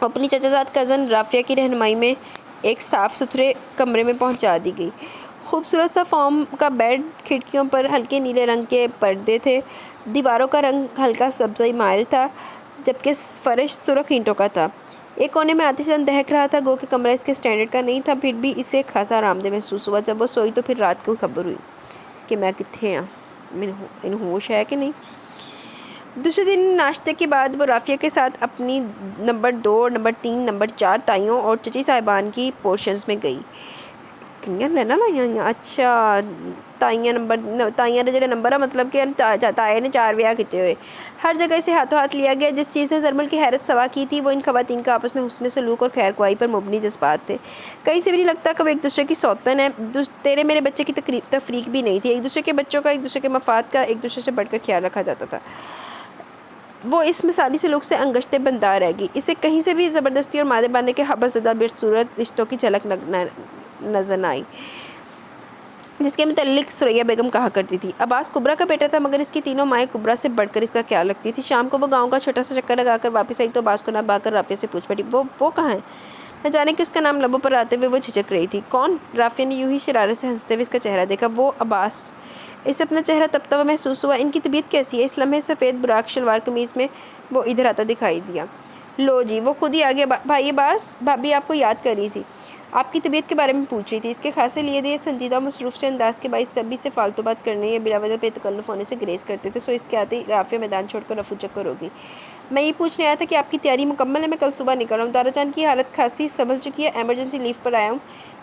اپنی چچا زاد کزن رافیہ کی رہنمائی میں ایک صاف ستھرے کمرے میں پہنچا دی گئی۔ خوبصورت سا فارم کا بیڈ، کھڑکیوں پر ہلکے نیلے رنگ کے پردے تھے، دیواروں کا رنگ ہلکا سبزی مائل تھا، جبکہ فرش سرخ اینٹوں کا تھا۔ ایک کونے میں آتش زن دہک رہا تھا، گو کہ کمرہ اس کے سٹینڈرڈ کا نہیں تھا، پھر بھی اسے خاصا آرام دہ محسوس ہوا۔ جب وہ سوئی تو پھر رات کو خبر ہوئی کہ میں کتنے ان ہوش ہے کہ نہیں۔ دوسرے دن ناشتے کے بعد وہ رافیہ کے ساتھ اپنی نمبر 2، نمبر 3، نمبر 4 تائیوں اور چچی صاحبان کی پورشنز میں گئی۔ لینا لائیاں اچھا تائیاں جڑے نمبر ہے، مطلب کہ تائے نے 4 بیاہ کیتے ہوئے۔ ہر جگہ اسے ہاتھوں ہاتھ لیا گیا۔ جس چیز نے زرمل کی حیرت سوا کی تھی وہ ان خواتین کا آپس میں حسن سلوک اور خیر خواہی پر مبنی جذبات تھے۔ کہیں سے بھی نہیں لگتا کہ وہ ایک دوسرے کی سوتن ہے۔ تیرے میرے بچے کی تفریق بھی نہیں تھی۔ ایک دوسرے کے بچوں کا، ایک دوسرے کے مفاد کا ایک دوسرے سے بڑھ کر خیال رکھا جاتا تھا۔ وہ اس مثالی سلوک سے انگشتے بندار رہ گئی۔ اسے کہیں سے بھی زبردستی اور مادے باندھنے کے حبس زدہ بدصورت رشتوں کی جھلک نظر نہ آئی، جس کے متعلق ثریا بیگم کہا کرتی تھی۔ عباس کبریٰ کا بیٹا تھا، مگر اس کی تینوں مائیں کبریٰ سے بڑھ کر اس کا خیال رکھتی تھی۔ شام کو وہ گاؤں کا چھوٹا سا چکر لگا کر واپس آئی تو عباس کو نہ بھا کر رافیہ سے پوچھ پڑی، وہ کہاں ہے؟ نہ جانے کہ اس کا نام لبوں پر آتے ہوئے وہ جھجک رہی تھی۔ کون؟ رافیہ نے یوں ہی شرارت سے ہنستے ہوئے اس کا چہرہ دیکھا۔ وہ عباس۔ اسے اپنا چہرہ تپتا ہوا محسوس ہوا۔ ان کی طبیعت کیسی ہے؟ اس لمحے سفید براق شلوار قمیض میں وہ ادھر آتا دکھائی دیا۔ لو جی، وہ خود ہی آ گیا۔ بھائی عباس، بھابی آپ کو یاد کر رہی تھی، آپ کی طبیعت کے بارے میں پوچھ رہی تھی۔ اس کے خاصے لیے دے سنجیدہ و مصروف سے انداز کے باعث سبھی سے فالتو بات کرنے یا بلا وجہ بے تکلف ہونے سے گریز کرتے تھے، سو اس کے آتے ہی رافیہ میدان چھوڑ کر رفو چکر ہو گئی۔ میں یہ پوچھنے آیا تھا کہ آپ کی تیاری مکمل ہے؟ میں کل صبح نکل رہا ہوں۔ دادا جان کی حالت خاصی سنبھل چکی ہے، ایمرجنسی لیو پر آیا ہوں،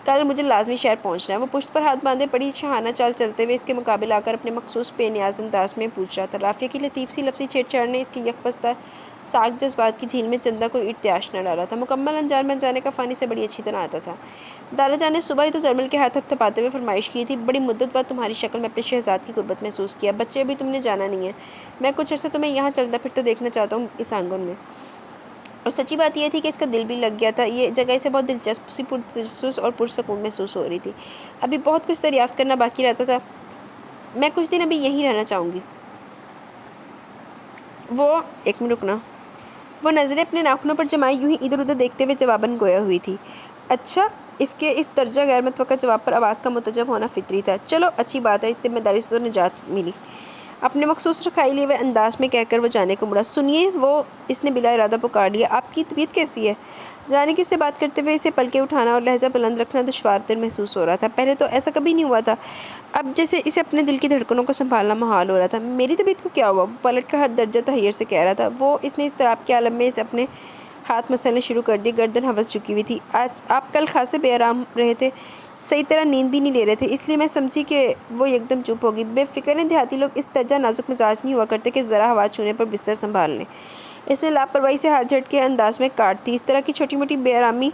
کل مجھے لازمی شہر پہنچنا ہے۔ وہ پشت پر ہاتھ باندھے پڑی شاہانہ چال چلتے ہوئے اس کے مقابل آ کر اپنے مخصوص بے نیاز انداز میں پوچھ رہا تھا۔ رافیہ کی لطیف سی لفظی چھیڑ چھاڑ نے اس کی یک بستہ ساکھ جذبات کی جھیل میں چندہ کوئی ارتعاش نہ ڈالا تھا۔ مکمل انجان بن جانے کا فانی سے بڑی اچھی طرح آتا تھا۔ دادا جان نے صبح ہی تو زرمل کے ہاتھ تھپتھپاتے ہوئے فرمائش کی تھی، بڑی مدت بعد تمہاری شکل میں اپنے شہزاد کی قربت محسوس کیا۔ بچے ابھی تم نے جانا نہیں ہے، میں کچھ عرصہ تمہیں یہاں چلتا پھرتا دیکھنا چاہتا ہوں اس آنگن میں۔ اور سچی بات یہ تھی کہ اس کا دل بھی لگ گیا تھا۔ یہ جگہ اسے بہت دلچسپ سی پرتجسس اور پرسکون محسوس ہو رہی تھی۔ ابھی بہت کچھ دریافت کرنا باقی رہتا تھا۔ میں کچھ دن ابھی یہیں رہنا چاہوں گی۔ ایک منٹ رکنا۔ وہ نظریں اپنے ناخنوں پر جمائے یوں ہی ادھر ادھر دیکھتے ہوئے جواباً گویا ہوئی تھی۔ اچھا، اس کے اس درجہ غیر متوقع جواب پر آواز کا متعجب ہونا فطری تھا۔ چلو اچھی بات ہے، اس ذمہ داری سے تو نجات ملی، اپنے مخصوص رکھائی لیے ہوئے انداز میں کہہ کر وہ جانے کو مڑا۔ سنیے، اس نے بلا ارادہ پکار لیا، آپ کی طبیعت کیسی ہے؟ جانے کی اس سے بات کرتے ہوئے اسے پلکیں اٹھانا اور لہجہ بلند رکھنا دشوار تر محسوس ہو رہا تھا۔ پہلے تو ایسا کبھی نہیں ہوا تھا، اب جیسے اسے اپنے دل کی دھڑکنوں کو سنبھالنا محال ہو رہا تھا۔ میری طبیعت کو کیا ہوا؟ وہ پلٹ کر ہر درجہ تحیر سے کہہ رہا تھا۔ اس نے اضطراب کے عالم میں اسے اپنے ہاتھ مسلنے شروع کر دیے، گردن حوث جھکی ہوئی تھی۔ آج آپ کل خاصے بے آرام رہے تھے، صحیح طرح نیند بھی نہیں لے رہے تھے، اس لیے میں سمجھی کہ وہ یکدم چپ ہوگی۔ بے فکر ہیں دیہاتی لوگ اس درجہ نازک مزاج نہیں ہوا کرتے کہ ذرا ہوا چھونے پر بستر سنبھال لیں۔ اس نے لاپرواہی سے ہاتھ جھٹکے انداز میں کاٹ دی۔ اس طرح کی چھوٹی موٹی بے آرامی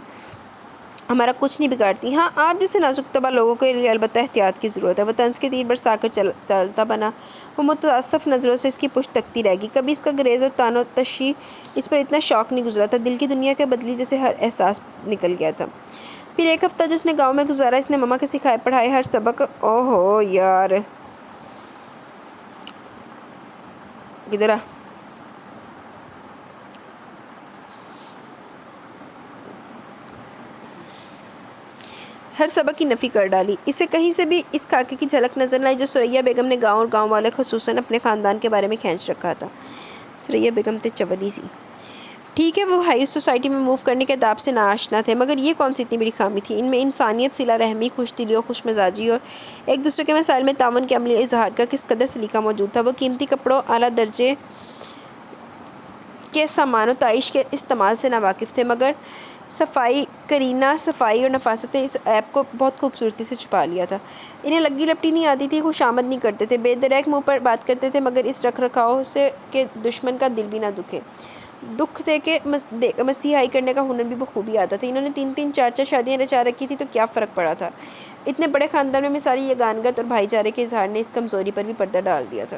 ہمارا کچھ نہیں بگاڑتی۔ ہاں، آپ جیسے نازک طبع لوگوں کے لیے البتہ احتیاط کی ضرورت ہے۔ وہ طنز کے تیر برسا کر چلتا بنا۔ وہ متاسف نظروں سے اس کی پشت تکتی رہ گئی۔ کبھی اس کا گریز اور طعن و تشی اس پر اتنا شوق نہیں گزرا تھا۔ دل کی دنیا کے بدلی جیسے ہر احساس نکل گیا تھا۔ پھر ایک ہفتہ جو اس نے گاؤں میں گزارا، اس نے مما کے سکھائے پڑھائے ہر سبق اوہو یار کدھر آ ہر سبق کی نفی کر ڈالی۔ اسے کہیں سے بھی اس خاکے کی جھلک نظر نہ آئی جو ثریا بیگم نے گاؤں اور گاؤں والے خصوصاً اپنے خاندان کے بارے میں کھینچ رکھا تھا۔ ثریا بیگم تھے چولی سی، ٹھیک ہے، وہ ہائی سوسائٹی میں موو کرنے کے اداب سے ناآشنا تھے، مگر یہ کون سی اتنی بڑی خامی تھی؟ ان میں انسانیت، صلہ رحمی، خوش دلی اور خوش مزاجی اور ایک دوسرے کے مسائل میں تعاون کے عملی اظہار کا کس قدر سلیقہ موجود تھا۔ وہ قیمتی کپڑوں، اعلیٰ درجے کے سامان و تعیش کے استعمال سے ناواقف تھے، مگر کرینہ صفائی اور نفاست نے اس عیب کو بہت خوبصورتی سے چھپا لیا تھا۔ انہیں لگی لپٹی نہیں آتی تھی، خوش آمد نہیں کرتے تھے، بے دریک منہ پر بات کرتے تھے، مگر اس رکھ رکھاؤ سے کہ دشمن کا دل بھی نہ دکھے۔ دکھ دے کے مسیحائی کرنے کا ہنر بھی بخوبی آتا تھا۔ انہوں نے 3 4 شادیاں رچا رکھی تھی تو کیا فرق پڑا تھا؟ اتنے بڑے خاندان میں مثالی یگانگت اور بھائی چارے کے اظہار نے اس کمزوری پر بھی پردہ ڈال دیا تھا۔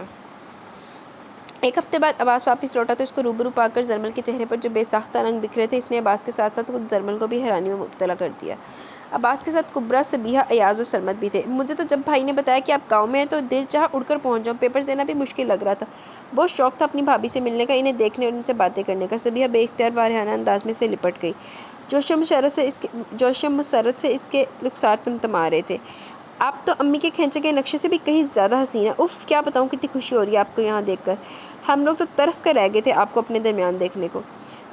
ایک ہفتے بعد عباس واپس لوٹا تو اس کو روبرو پا کر زرمل کے چہرے پر جو بے ساختہ رنگ بکھرے تھے، اس نے عباس کے ساتھ ساتھ خود زرمل کو بھی حیرانی میں مبتلا کر دیا۔ عباس کے ساتھ کبرا، صبیحہ، ایاز اور سرمد بھی تھے۔ مجھے تو جب بھائی نے بتایا کہ آپ گاؤں میں ہیں تو دل چاہا اڑ کر پہنچ جاؤں۔ پیپرز دینا بھی مشکل لگ رہا تھا۔ بہت شوق تھا اپنی بھابھی سے ملنے کا، انہیں دیکھنے اور ان سے باتیں کرنے کا۔ صبیحہ بے اختیار وارحانہ انداز میں سے لپٹ گئی۔ جوش و مسرت سے اس کے رخسار تمتما رہے تھے۔ آپ تو امی کے کھینچے کے نقشے سے بھی کہیں زیادہ حسین ہیں۔ اف، کیا بتاؤں کتنی خوشی ہو رہی ہے آپ کو یہاں دیکھ کر۔ ہم لوگ تو ترس کر رہ گئے تھے آپ کو اپنے درمیان دیکھنے کو۔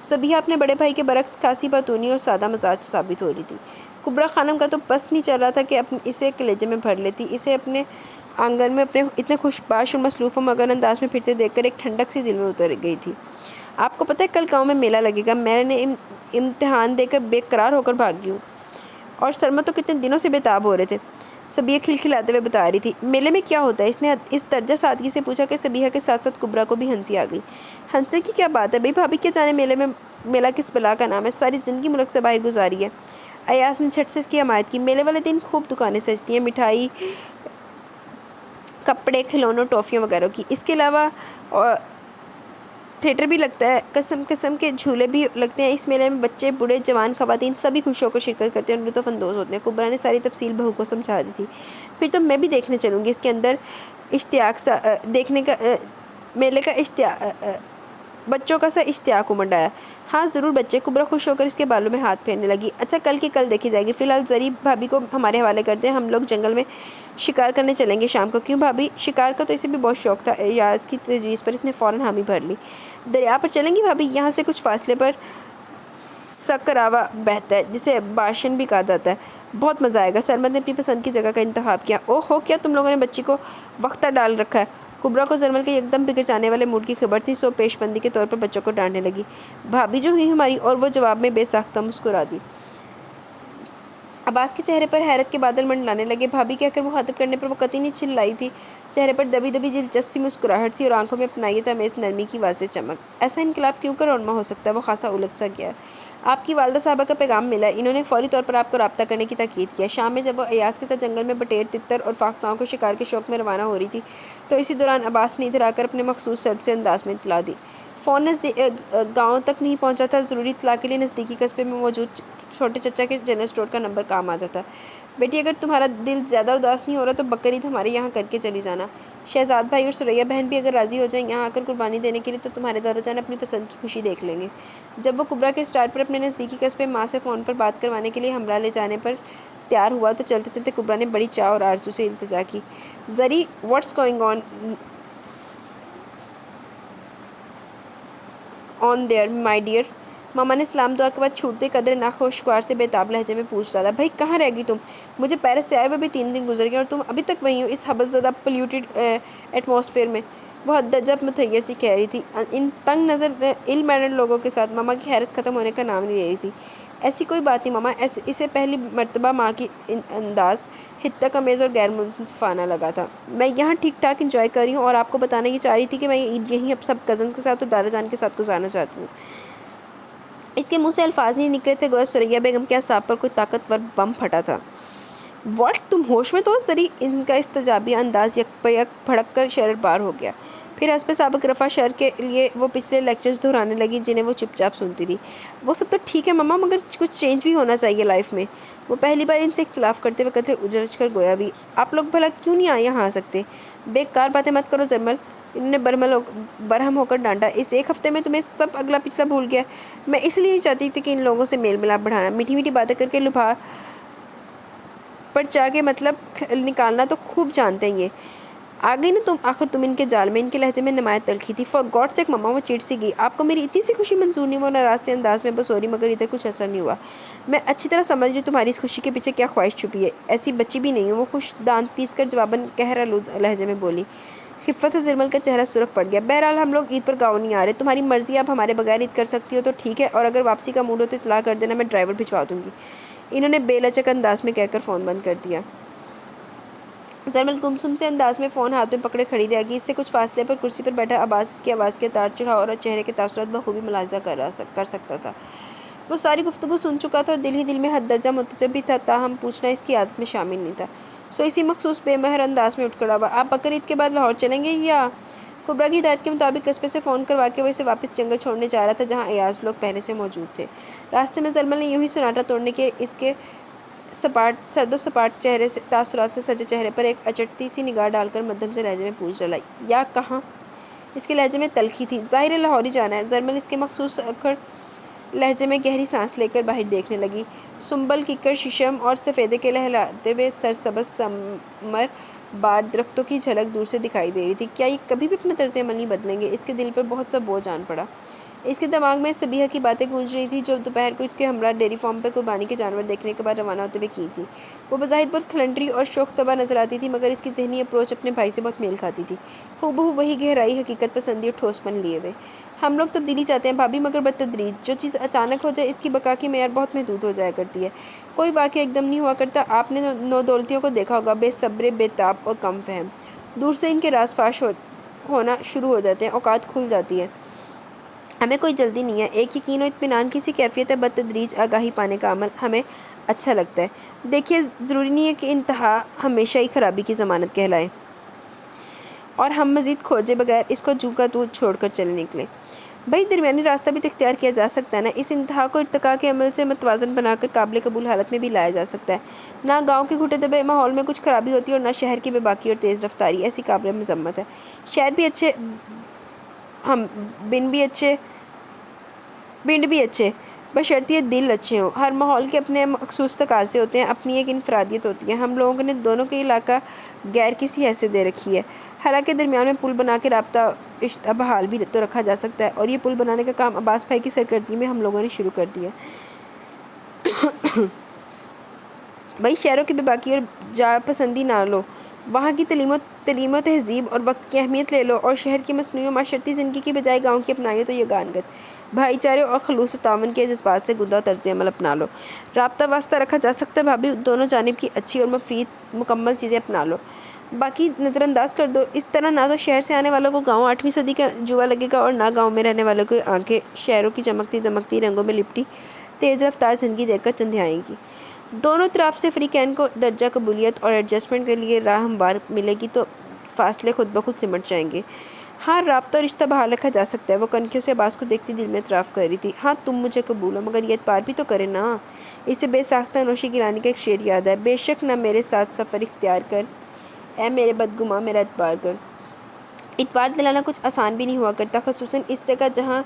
صبیحہ اپنے بڑے بھائی کے برعکس خاصی باتونی اور سادہ مزاج ثابت ہو رہی تھی۔ کبرا خانم کا تو بس نہیں چل رہا تھا کہ اسے کلیجے میں بھر لیتی۔ اسے اپنے آنگن میں اپنے اتنے خوش باش اور مصروف و مگن انداز میں پھرتے دیکھ کر ایک ٹھنڈک سی دل میں اتر گئی تھی۔ آپ کو پتہ ہے کل گاؤں میں میلہ لگے گا، میں نے امتحان دے کر بے قرار ہو کر بھاگی ہوں۔ اور سرمد تو کتنے دنوں سے بےتاب ہو رہے تھے، صبیحہ کھلکھلاتے ہوئے بتا رہی تھی۔ میلے میں کیا ہوتا ہے؟ اس نے اس درجہ سادگی سے پوچھا کہ صبیحہ کے ساتھ ساتھ کبرا کو بھی ہنسی آ گئی۔ ہنسنے کی کیا بات ہے بھائی، بھابھی کیا جانے میلہ کس بلا کا نام ہے، ساری زندگی ملک سے باہر گزاری ہے۔ ایاز نے جھٹ سے اس کی حمایت کی۔ میلے والے دن خوب دکانیں سجتی ہیں، مٹھائی، کپڑے، کھلونوں، ٹافیوں وغیرہ کی۔ اس کے علاوہ تھیٹر بھی لگتا ہے، قسم قسم کے جھولے بھی لگتے ہیں۔ اس میلے میں بچے، بوڑھے، جوان، خواتین سبھی خوش ہو کر شرکت کرتے ہیں اور لطف اندوز ہوتے ہیں۔ کبرا نے ساری تفصیل بہو کو سمجھا دی تھی۔ پھر تو میں بھی دیکھنے چلوں گی، اس کے اندر میلے کا بچوں کا سا اشتیاق امنڈ آیا۔ ہاں ضرور بچے، کبرا خوش ہو کر اس کے بالوں میں ہاتھ پھیرنے لگی۔ اچھا کل کی کل دیکھی جائے گی، فی الحال زری بھابھی کو ہمارے حوالے کرتے ہیں، ہم لوگ جنگل میں شکار کرنے چلیں گے شام کو۔ کیوں بھابھی؟ شکار کا تو اسے بھی بہت شوق تھا۔ ایاز کی تجویز پر اس نے فوراً حامی بھر لی۔ دریا پر چلیں گی بھابھی؟ یہاں سے کچھ فاصلے پر سکراوا بہتا ہے جسے باشن بھی کہا جاتا ہے، بہت مزہ آئے گا۔ سرمد نے اپنی پسند کی جگہ کا انتخاب کیا۔ اوہ ہو، کیا تم لوگوں نے بچی کو وقتہ ڈال رکھا ہے؟ کبرا کو زرمل کے یکدم بگڑ جانے والے موڈ کی خبر تھی، سو پیش بندی کے طور پر بچوں کو ڈانٹنے لگی۔ بھابھی جو ہوئی ہماری، اور وہ جواب میں بے ساختہ مسکرا دی۔ عباس کے چہرے پر حیرت کے بادل منڈلانے لگے۔ بھابھی کہہ کر مخاطب کرنے پر وہ قطعی نہیں چلائی تھی۔ چہرے پر دبی دبی دلچسپ سی مسکراہٹ تھی اور آنکھوں میں اپنائیت آمیز نرمی کی واضح چمک۔ ایسا انقلاب کیوں کر رونما ہو سکتا ہے؟ وہ خاصا الجھ سا گیا۔ آپ کی والدہ صاحبہ کا پیغام ملا ہے، انہوں نے فوری طور پر آپ کو رابطہ کرنے کی تاکید کیا۔ شام میں جب وہ ایاز کے ساتھ جنگل میں بٹیر، تتر اور فاختاؤں کو شکار کے شوق میں روانہ ہو رہی تھی تو اسی دوران عباس نے ادھر آ کر اپنے مخصوص سرد سے انداز میں اطلاع دی۔ فون گاؤں تک نہیں پہنچا تھا، ضروری اطلاع کے لیے نزدیکی قصبے میں موجود چھوٹے چچا کے جنرل اسٹور کا نمبر کام آتا تھا۔ بیٹی اگر تمہارا دل زیادہ اداس نہیں ہو رہا تو بقرعید ہمارے یہاں کر کے چلی جانا۔ شہزاد بھائی اور سریا بہن بھی اگر راضی ہو جائیں یہاں آ کر قربانی دینے کے لیے تو تمہارے دادا جان اپنی پسند کی خوشی دیکھ لیں گے۔ جب وہ کبرا کے اسٹار پر اپنے نزدیکی قصبے ماں سے فون پر بات کروانے کے لیے ہمراہ لے جانے پر تیار ہوا تو چلتے چلتے کبرا نے بڑی چاہ اور آرزو سے التجا کی۔ Zari, what's going on there my dear? ماما نے سلام دعا کے بعد چھوٹتے قدر ناخوشگوار سے بےتاب لہجے میں پوچھ ڈالا۔ بھائی کہاں رہ گئی تم؟ مجھے پیرس سے آئے ہوئے بھی 3 دن گزر گئے اور تم ابھی تک وہیں ہو اس حبس زدہ پلیوٹیڈ ایٹماسفیئر میں؟ وہ حدجب متحیر سی کہہ رہی تھی۔ ان تنگ نظر ایل مینرڈ لوگوں کے ساتھ ماما کی حیرت ختم ہونے کا نام نہیں لے رہی تھی۔ ایسی کوئی بات نہیں ماما، اسے پہلی مرتبہ ماں کی انداز حدت امیز اور غیر منصفانہ لگا تھا۔ میں یہاں ٹھیک ٹھاک انجوائے کر رہی ہوں اور آپ کو بتانا یہ چاہ رہی تھی کہ میں عید یہیں اب سب کزنس کے ساتھ اور دادا جان کے ساتھ گزارنا چاہتی ہوں۔ اس کے منہ سے الفاظ نہیں نکلے تھے گویا سریا بیگم کے اعصاب پر کوئی طاقتور بم پھٹا تھا۔ واٹ، تم ہوش میں تو؟ زری ان کا استجابی انداز یک پہ یک بھڑک کر شرر بار ہو گیا۔ پھر حسب سابق رفع شر کے لیے وہ پچھلے لیکچرز دہرانے لگی جنہیں وہ چپ چاپ سنتی رہی۔ وہ سب تو ٹھیک ہے ماما، مگر کچھ چینج بھی ہونا چاہیے لائف میں۔ وہ پہلی بار ان سے اختلاف کرتے ہوئے قدرے اجڑ کر گویا بھی۔ آپ لوگ بھلا کیوں نہیں یہاں آ سکتے؟ بیکار باتیں مت کرو زرمل، انہوں نے برہم ہو کر ڈانٹا۔ اس ایک ہفتے میں تمہیں سب اگلا پچھلا بھول گیا۔ میں اس لیے نہیں چاہتی تھی کہ ان لوگوں سے میل ملاپ بڑھانا، میٹھی میٹھی باتیں کر کے لبھا پرچا کے مطلب نکالنا تو خوب جانتے ہیں یہ۔ آ گئی نا تم، آخر تم ان کے جال میں۔ ان کے لہجے میں نمایاں تلخی تھی۔ فار گاڈ سیک ماما، وہ چڑ سی گئی۔ آپ کو میری اتنی سی خوشی منظور نہیں؟ وہ ناراض سے انداز میں بسوری مگر ادھر کچھ اثر نہیں ہوا۔ میں اچھی طرح سمجھ رہی ہوں تمہاری اس خوشی کے پیچھے کیا خواہش چھپی ہے، ایسی بچی بھی نہیں ہوں۔ وہ خوش دانت پیس کر جواباً قہر آلود لہجے میں بولی۔ خفت سے زرمل کا چہرہ سرخ پڑ گیا۔ بہرحال ہم لوگ عید پر گاؤں نہیں آ رہے، تمہاری مرضی، آپ ہمارے بغیر عید کر سکتی ہو تو ٹھیک ہے، اور اگر واپسی کا موڈ ہو تو اطلاع کر دینا، میں ڈرائیور بھجوا دوں گی۔ انہوں نے بے لچک انداز میں کہہ کر فون بند کر دیا۔ زرمل گمسم سے انداز میں فون ہاتھ میں پکڑے کھڑی رہ گئی۔ اس سے کچھ فاصلے پر کرسی پر بیٹھا عباس اس کی آواز کے تار چڑھاؤ اور چہرے کے تاثرات بخوبی ملاحظہ کر سکتا تھا۔ وہ ساری گفتگو سن چکا تھا اور دل ہی دل میں حد درجہ متعجب بھی تھا، تاہم پوچھنا اس کی عادت میں شامل نہیں تھا۔ سو اسی مخصوص بے مہر انداز میں اٹھ کھڑا ہوا۔ آپ بقرعید کے بعد لاہور چلیں گے یا؟ کبرا کی ہدایت کے مطابق قصبے سے فون کروا کے وہ اسے واپس جنگل چھوڑنے جا رہا تھا جہاں ایاز لوگ پہلے سے موجود تھے۔ راستے میں زرمل نے یوں ہی سناٹا توڑنے کے اس کے سرد و سپاٹ چہرے سے تاثرات سے سجے چہرے پر ایک اچٹتی سی نگاہ ڈال کر مدھم سے لہجے میں پوچھ ڈالا، یا کہاں؟ اس کے لہجے میں تلخی تھی۔ ظاہر ہے لاہور ہی جانا ہے۔ زرمل اس کے مخصوص اکھڑ لہجے میں گہری سانس لے کر باہر دیکھنے لگی۔ سنبل، ککڑ، ششم اور سفیدے کے لہلاتے ہوئے سرسبز ثمر بار درختوں کی جھلک دور سے دکھائی دے رہی تھی۔ کیا یہ کبھی بھی اپنا طرز عمل نہیں بدلیں گے؟ اس کے دل پر بہت سا بوجھ آن پڑا۔ اس کے دماغ میں صبیحہ کی باتیں گونج رہی تھیں جو دوپہر کو اس کے ہمراہ ڈیری فارم پر قربانی کے جانور دیکھنے کے بعد روانہ ہوتے ہوئے کی تھی۔ وہ بظاہر بہت کھلنڈری اور شوخ طبع نظر آتی تھی، مگر اس کی ذہنی اپروچ اپنے بھائی سے بہت میل کھاتی تھی، ہو بہو وہی گہرائی، حقیقت پسندی اور ٹھوس پن لیے ہوئے۔ ہم لوگ تبدیلی چاہتے ہیں بھابھی، مگر بتدریج۔ جو چیز اچانک ہو جائے اس کی بقا کی معیار بہت محدود ہو جایا کرتی ہے۔ کوئی واقعہ ایک دم نہیں ہوا کرتا۔ آپ نے نودولتیوں کو دیکھا ہوگا، بے صبرے، بے تاب اور کم فہم۔ دور سے ان کے راز فاش ہونا شروع ہو جاتے ہیں، اوقات کھل جاتی ہے۔ ہمیں کوئی جلدی نہیں ہے، ایک یقین و اطمینان کی سی کیفیت ہے، بتدریج آگاہی پانے کا عمل ہمیں اچھا لگتا ہے۔ دیکھیے، ضروری نہیں ہے کہ انتہا ہمیشہ ہی خرابی کی ضمانت کہلائے اور ہم مزید کھوجے بغیر اس کو جوں کا توں چھوڑ کر چلے نکلیں۔ بھئی درمیانی راستہ بھی تو اختیار کیا جا سکتا ہے نا، اس انتہا کو ارتقاء کے عمل سے متوازن بنا کر قابل قبول حالت میں بھی لایا جا سکتا ہے۔ نہ گاؤں کے گھٹے دبے ماحول میں کچھ خرابی ہوتی ہے اور نہ شہر کی بے باکی اور تیز رفتاری ایسی قابل مذمت ہے۔ شہر بھی اچھے، بنڈ بھی اچھے، بشرطیہ دل اچھے ہوں۔ ہر ماحول کے اپنے مخصوص تقاضے ہوتے ہیں، اپنی ایک انفرادیت ہوتی ہے۔ ہم لوگوں نے دونوں کے علاقہ غیر کی سی حیثیت دے رکھی ہے۔ حالانکہ درمیان میں پل بنا کے رابطہ رشتہ بحال بھی تو رکھا جا سکتا ہے، اور یہ پل بنانے کا کام عباس بھائی کی سرکردگی میں ہم لوگوں نے شروع کر دیا۔ بھائی شہروں کی بے باکی اور جا پسندی نہ لو، وہاں کی تعلیم و تہذیب اور وقت کی اہمیت لے لو، اور شہر کی مصنوعی و معاشرتی زندگی کی بجائے گاؤں کی اپنائیے تو یگانگت، بھائی چارے اور خلوص و تعاون کے جذبات سے گندہ طرز عمل اپنا لو۔ رابطہ واسطہ رکھا جا سکتا ہے بھابھی، دونوں جانب کی اچھی اور مفید مکمل چیزیں اپنا لو، باقی نظر انداز کر دو۔ اس طرح نہ تو شہر سے آنے والوں کو گاؤں 8ویں صدی کا جوا لگے گا، اور نہ گاؤں میں رہنے والوں کی آنکھیں شہروں کی چمکتی دمکتی رنگوں میں لپٹی تیز رفتار زندگی دیکھ کر چندھیائیں گی۔ دونوں طرف سے فریقین کو درجہ قبولیت اور ایڈجسٹمنٹ کے لیے راہ ہموار ملے گی تو فاصلے خود بخود سمٹ جائیں گے۔ ہاں، رابطہ اور رشتہ بحال رکھا جا سکتا ہے۔ وہ کنکھیوں سے عباس کو دیکھتی دل میں اعتراف کر رہی تھی۔ ہاں، تم مجھے قبول ہو، مگر یہ اعتبار بھی تو کرے نا۔ اسے بے ساختہ نوشی گرانی کا ایک شعر یاد ہے، بے شک نہ میرے ساتھ سفر اختیار کر، اے میرے بدگماں میرا اعتبار کر۔ اعتبار دلانا کچھ آسان بھی نہیں ہوا کرتا، خصوصاً اس جگہ جہاں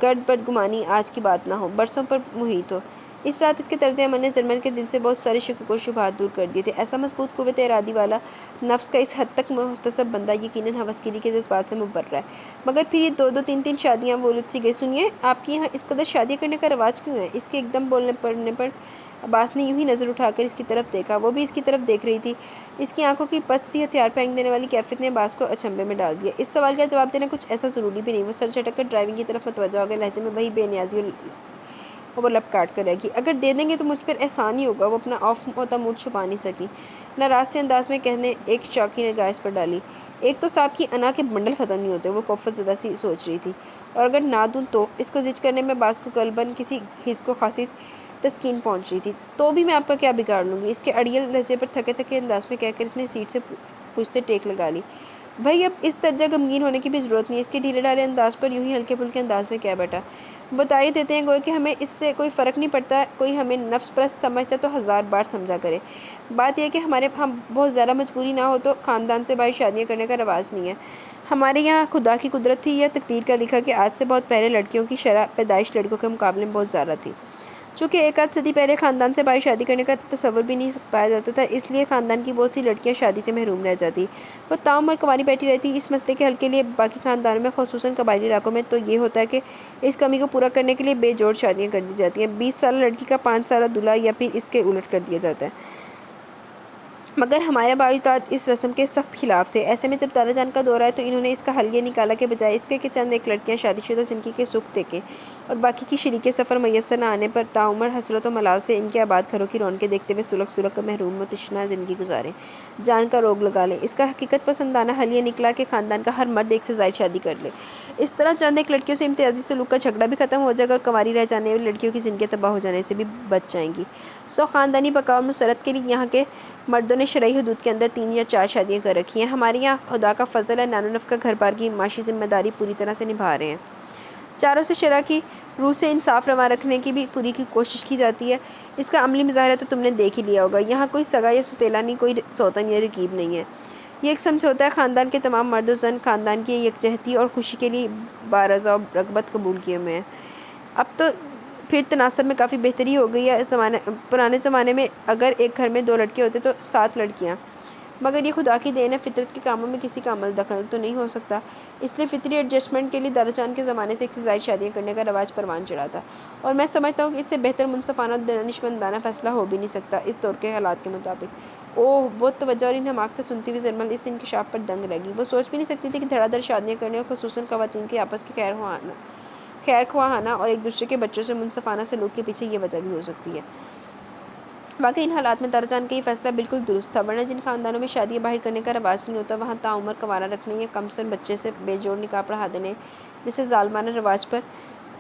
گرد بدگمانی آج کی بات نہ ہو، برسوں پر محیط ہو۔ اس رات اس کے طرز عمل نے زرمل کے دل سے بہت سارے شکوک و شبہات دور کر دیے تھے۔ ایسا مضبوط قوت ارادی والا نفس کا اس حد تک محتسب بندہ یقیناً ہوسگیری کے جذبات سے مبرّہ ہے، مگر پھر یہ 2 3 3 شادیاں وہ الجھ سی گئی۔ سنیے، آپ کے یہاں اس قدر شادی کرنے کا رواج کیوں ہے؟ اس کے ایک دم بولنے پڑنے پر عباس نے یوں ہی نظر اٹھا کر اس کی طرف دیکھا۔ وہ بھی اس کی طرف دیکھ رہی تھی۔ اس کی آنکھوں کی پست سی ہتھیار پھینک دینے والی کیفیت نے عباس کو اچنبھے میں ڈال دیا۔ اس سوال کا جواب دینا کچھ ایسا ضروری بھی نہیں۔ وہ سر جھٹک کر ڈرائیونگ کی طرف متوجہ ہو گئے، لہجے میں وہی بے نیازی اور لب کاٹ کر رہ گئی، اگر دے دیں گے تو مجھ پر احسان ہی ہوگا۔ وہ اپنا آف ہوتا موڈ چھپا نہیں سکی، ناراض سے انداز میں کہنے ایک شوقی نگاہ اس پر ڈالی۔ ایک تو صاحب کی انا کے بنڈل ختم نہیں ہوتے، وہ کوفت زدہ سی سوچ رہی تھی، اور اگر نہ دوں تو؟ اس کو زج کرنے میں عباس کو قلباً کسی حس کو خاصی تسکین پہنچ رہی تھی۔ تو بھی میں آپ کا کیا بگاڑ لوں گی، اس کے اڑیل لہجے پر تھکے تھکے انداز میں کہہ کر اس نے سیٹ سے پوچھتے ٹیک لگا لی۔ بھائی اب اس درجہ غمگین ہونے کی بھی ضرورت نہیں ہے۔ اس کے ڈھیلے ڈھالے انداز پر یوں ہی ہلکے پھلکے انداز میں کہہ بیٹھا، بتائی دیتے ہیں گویا کہ ہمیں اس سے کوئی فرق نہیں پڑتا، کوئی ہمیں نفس پرست سمجھتا ہے تو 1000 بار سمجھا کرے۔ بات یہ ہے کہ ہم بہت زیادہ مجبوری نہ ہو تو خاندان سے باہر شادیاں کرنے کا رواج نہیں ہے۔ ہمارے یہاں خدا کی قدرت تھی یا تقدیر کا لکھا کہ آج سے بہت پہلے لڑکیوں کی شرح پیدائش لڑکوں کے مقابلے میں بہت زیادہ تھی۔ چونکہ 1 آدھ صدی پہلے خاندان سے باہر شادی کرنے کا تصور بھی نہیں پایا جاتا تھا، اس لیے خاندان کی بہت سی لڑکیاں شادی سے محروم رہ جاتی، وہ تاعمر کنواری بیٹھی رہتی۔ اس مسئلے کے حل کے لیے باقی خاندانوں میں، خصوصاً قبائلی علاقوں میں تو یہ ہوتا ہے کہ اس کمی کو پورا کرنے کے لیے بے جوڑ شادیاں کر دی جاتی ہیں۔ 20 سالہ لڑکی کا 5 سالہ دولہا یا پھر اس کے الٹ کر دیا جاتا ہے۔ مگر ہمارے باوجود اس رسم کے سخت خلاف تھے۔ ایسے میں جب دادا جان کا دور آیا تو انہوں نے اس کا حل یہ نکالا کہ بجائے اس کے کہ چند ایک لڑکیاں شادی شدہ زندگی کے سکھ دیکھیں اور باقی کی شریک سفر میسر نہ آنے پر تاعمر حسرت و ملال سے ان کے آباد گھروں کی رونقیں دیکھتے ہوئے سلک کر محروم و تشنہ زندگی گزاریں، جان کا روگ لگا لیں۔ اس کا حقیقت پسندانہ حل یہ نکلا کہ خاندان کا ہر مرد ایک سے زائد شادی کر لے۔ اس طرح چند ایک لڑکیوں سے امتیازی سلوک کا جھگڑا بھی ختم ہو جائے گا اور کنواری رہ جانے والی لڑکیوں کی زندگی تباہ ہو جانے سے بھی بچ جائیں گی۔ خاندانی بقا اور مسرت کے لیے یہاں کے مردوں نے شرعی حدود کے اندر 3 یا 4 شادیاں کر رکھی ہیں۔ ہمارے یہاں خدا کا فضل ہے، نان و نفقہ گھر بار کی معاشی ذمہ داری پوری طرح سے نبھا رہے ہیں۔ چاروں سے شرع کی روح سے انصاف رواں رکھنے کی بھی پوری کوشش کی جاتی ہے۔ اس کا عملی مظاہرہ تو تم نے دیکھ ہی لیا ہوگا۔ یہاں کوئی سگا یا سوتیلا نہیں، کوئی سوتن یا رقیب نہیں ہے۔ یہ ایک سمجھوتا ہے، خاندان کے تمام مرد و زن خاندان کی یکجہتی اور خوشی کے لیے بارضا و رغبت قبول کیے ہوئے ہیں۔ اب تو پھر تناسب میں کافی بہتری ہو گئی ہے۔ پرانے زمانے میں اگر ایک گھر میں 2 لڑکے ہوتے تو 7 لڑکیاں، مگر یہ خدا کی دین ہے، فطرت کے کاموں میں کسی کا عمل دخل تو نہیں ہو سکتا۔ اس لیے فطری ایڈجسٹمنٹ کے لیے دادا جان کے زمانے سے ایک سے زائد شادیاں کرنے کا رواج پروان چڑھا تھا، اور میں سمجھتا ہوں کہ اس سے بہتر منصفانہ اور دانشمندانہ فیصلہ ہو بھی نہیں سکتا اس دور کے حالات کے مطابق۔ بہت توجہ اور انہماک سے سنتی ہوئی زرمل اس انکشاف پر دنگ رہ گئی۔ وہ سوچ بھی نہیں سکتی تھی کہ دھڑا دھڑ شادیاں کرنے اور خصوصاً خواتین کے آپس کے خیر خواہانہ اور ایک دوسرے کے بچوں سے منصفانہ سلوک کے پیچھے یہ وجہ بھی ہو سکتی ہے۔ واقعی ان حالات میں دادا جان کا یہ فیصلہ بالکل درست تھا، ورنہ جن خاندانوں میں شادیاں باہر کرنے کا رواج نہیں ہوتا وہاں تعمر کنوارا رکھنے یا کم سن بچے سے بے جوڑ نکاح پڑھا دینے جیسے ظالمانہ رواج پر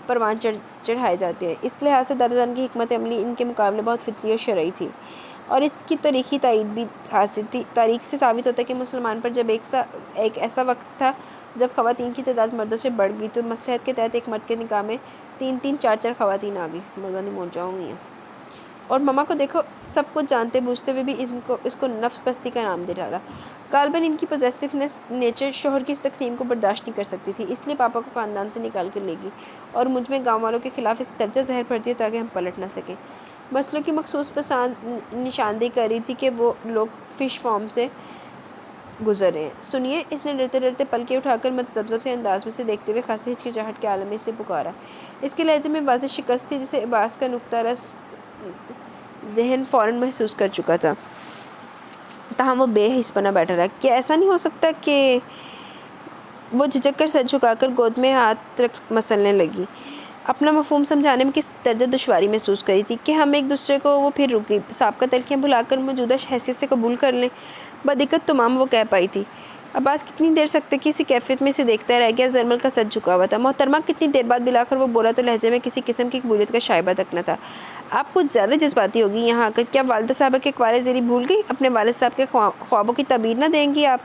پروان چڑھائے جاتے ہیں۔ اس لحاظ سے دادا جان کی حکمت عملی ان کے مقابلے بہت فطری اور شرعی تھی، اور اس کی تاریخی تائید بھی حاصل تھی۔ تاریخ سے ثابت ہوتا ہے کہ مسلمان پر جب ایک ایسا وقت تھا جب خواتین کی تعداد مردوں سے بڑھ گئی تو مصلحت کے تحت ایک مرد کے نکاح میں 3 4 خواتین آ گئی۔ مردانی موجہ ہوئی ہیں، اور ماما کو دیکھو، سب کچھ جانتے بوجھتے ہوئے بھی اس کو نفس پستی کا نام دے ڈالا۔ غالباً ان کی پوزیسونیس نیچر شوہر کی اس تقسیم کو برداشت نہیں کر سکتی تھی، اس لیے پاپا کو خاندان سے نکال کر لے گی اور مجھ میں گاؤں والوں کے خلاف اس درجہ زہر بھر دیا تاکہ ہم پلٹ نہ سکیں۔ مسئلوں کی مخصوص نشاندہی کر رہی تھی کہ وہ لوگ فش فارم سے گزر رہے ہیں۔ سنیے، اس نے ڈرتے ڈرتے پلکیں اٹھا کر متذبذب سے انداز میں سے دیکھتے ہوئے خاصی ہچکچاہٹ کے عالم میں سے پکارا۔ اس کے لہجے میں واضح شکست تھی جسے عباس کا نقطہ رس ذہن فوراً محسوس کر چکا تھا، تاہم وہ بے حس بنا بیٹھا رہا۔ کیا ایسا نہیں ہو سکتا کہ وہ جھجک کر سر جھکا کر گود میں ہاتھ رکھ مسلنے لگی، اپنا مفہوم سمجھانے میں کس درجہ دشواری محسوس کری تھی کہ ہم ایک دوسرے کو وہ پھر رک گئی، سابقہ تلخیاں بھلا کر موجودہ حیثیت سے قبول کر لیں۔ بدقت تمام وہ کہہ پائی تھی۔ عباس کتنی دیر سکتے کی اسی کیفیت میں اسے دیکھتا رہ گیا۔ زرمل کا سر جھکا ہوا تھا۔ محترمہ، کتنی دیر بعد بلا کر وہ بولا تو لہجے میں کسی قسم کی قبولیت کا شائبہ تک نہ تھا۔ آپ کچھ زیادہ جذباتی ہوگی یہاں آ کر۔ کیا والدہ صاحبہ کے اقوال زیری بھول گئی؟ اپنے والد صاحب کے خوابوں کی تعبیر نہ دیں گی آپ؟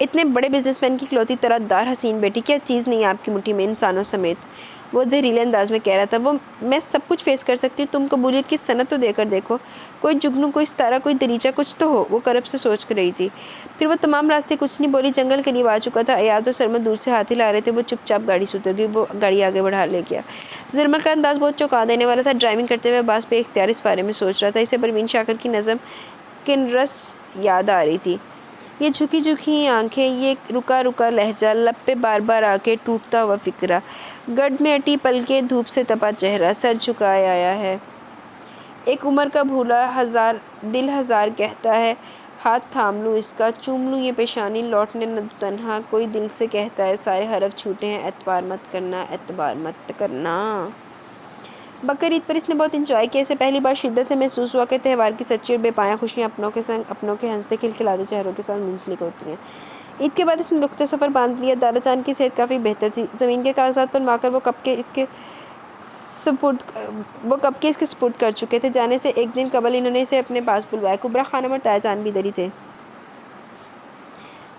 اتنے بڑے بزنس مین کی اکلوتی طرح دار حسین بیٹی کیا چیز نہیں ہے آپ کی مٹھی میں، انسانوں سمیت؟ وہ زہریلے انداز میں کہہ رہا تھا۔ میں سب کچھ فیس کر سکتی ہوں، تم قبولیت کی صنعت تو دے کر دیکھو، کوئی جگنو، کوئی ستارہ، کوئی دریچہ کچھ تو ہو۔ وہ کرب سے سوچ کر رہی تھی۔ پھر وہ تمام راستے کچھ نہیں بولی۔ جنگل قریب آ چکا تھا، ایاز اور سرمد دور سے ہاتھ ہلا رہے تھے۔ وہ چپ چاپ گاڑی سے اتر گئی۔ وہ گاڑی آگے بڑھا لے گیا۔ زرمل کا انداز بہت چونکا دینے والا تھا۔ ڈرائیونگ کرتے ہوئے عباس بے اختیار اس بارے میں سوچ رہا تھا۔ اسے پروین شاکر کی نظم کنرس یاد آ رہی تھی۔ یہ جھکی جھکی آنکھیں، یہ رکا رکا لہجہ، لب پہ بار بار آ کے ٹوٹتا ہوا فقرہ، گرد میں اٹی پلکیں، دھوپ سے تپا چہرہ، سر جھکائے آیا ہے۔ ایک عمر کا بھولا دل ہزار کہتا ہے، ہاتھ تھام لوں اس کا، چوم لوں یہ پیشانی، لوٹنے نہ دوں تنہا، کوئی دل سے کہتا ہے سارے حرف چھوٹے ہیں، اعتبار مت کرنا، اعتبار مت کرنا۔ بقرعید پر اس نے بہت انجوائے کیا۔ اسے پہلی بار شدت سے محسوس ہوا کہ تہوار کی سچی اور بے پایاں خوشیاں اپنوں کے سنگ اپنوں کے ہنستے کھلکھلاتے چہروں کے ساتھ منسلک ہوتی ہیں۔ عید کے بعد اس نے نقطۂ سفر باندھ لیا۔ دادا جان کی صحت کافی بہتر تھی۔ زمین کے کاغذات بنوا کر وہ کب کے اس کے سپرد کر چکے تھے۔ جانے سے ایک دن قبل انہوں نے اسے اپنے پاس بلوایا۔ کبرا خانم اور تایا جان بھی ادھر ہی تھے۔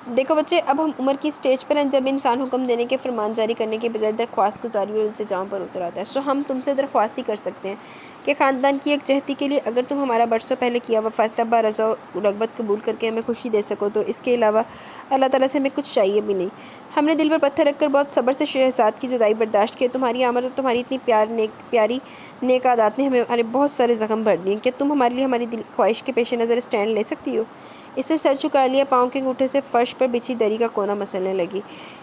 دیکھو بچے، اب ہم عمر کی سٹیج پر ہیں جب انسان حکم دینے کے فرمان جاری کرنے کے بجائے درخواست گزاری اور التجاؤں پر اتر آتا ہے۔ سو ہم تم سے درخواست ہی کر سکتے ہیں کہ خاندان کی یکجہتی کے لیے اگر تم ہمارا برسوں پہلے کیا ہوا فیصلہ بارضا و رغبت قبول کر کے ہمیں خوشی دے سکو تو اس کے علاوہ اللہ تعالیٰ سے ہمیں کچھ چاہیے بھی نہیں۔ ہم نے دل پر پتھر رکھ کر بہت صبر سے شہزاد کی جدائی برداشت کی۔ تمہاری آمد اور تمہاری اتنی پیاری نیک عادات نے ہمارے بہت سارے زخم بھر دیے۔ کیا تم ہمارے لیے ہماری دل خواہش کے پیش نظر اسٹینڈ لے سکتی ہو؟ اس نے سر جھکا لیا۔ پاؤں کے انگوٹھے سے فرش پر بچھی دری کا کونا مسلنے لگی۔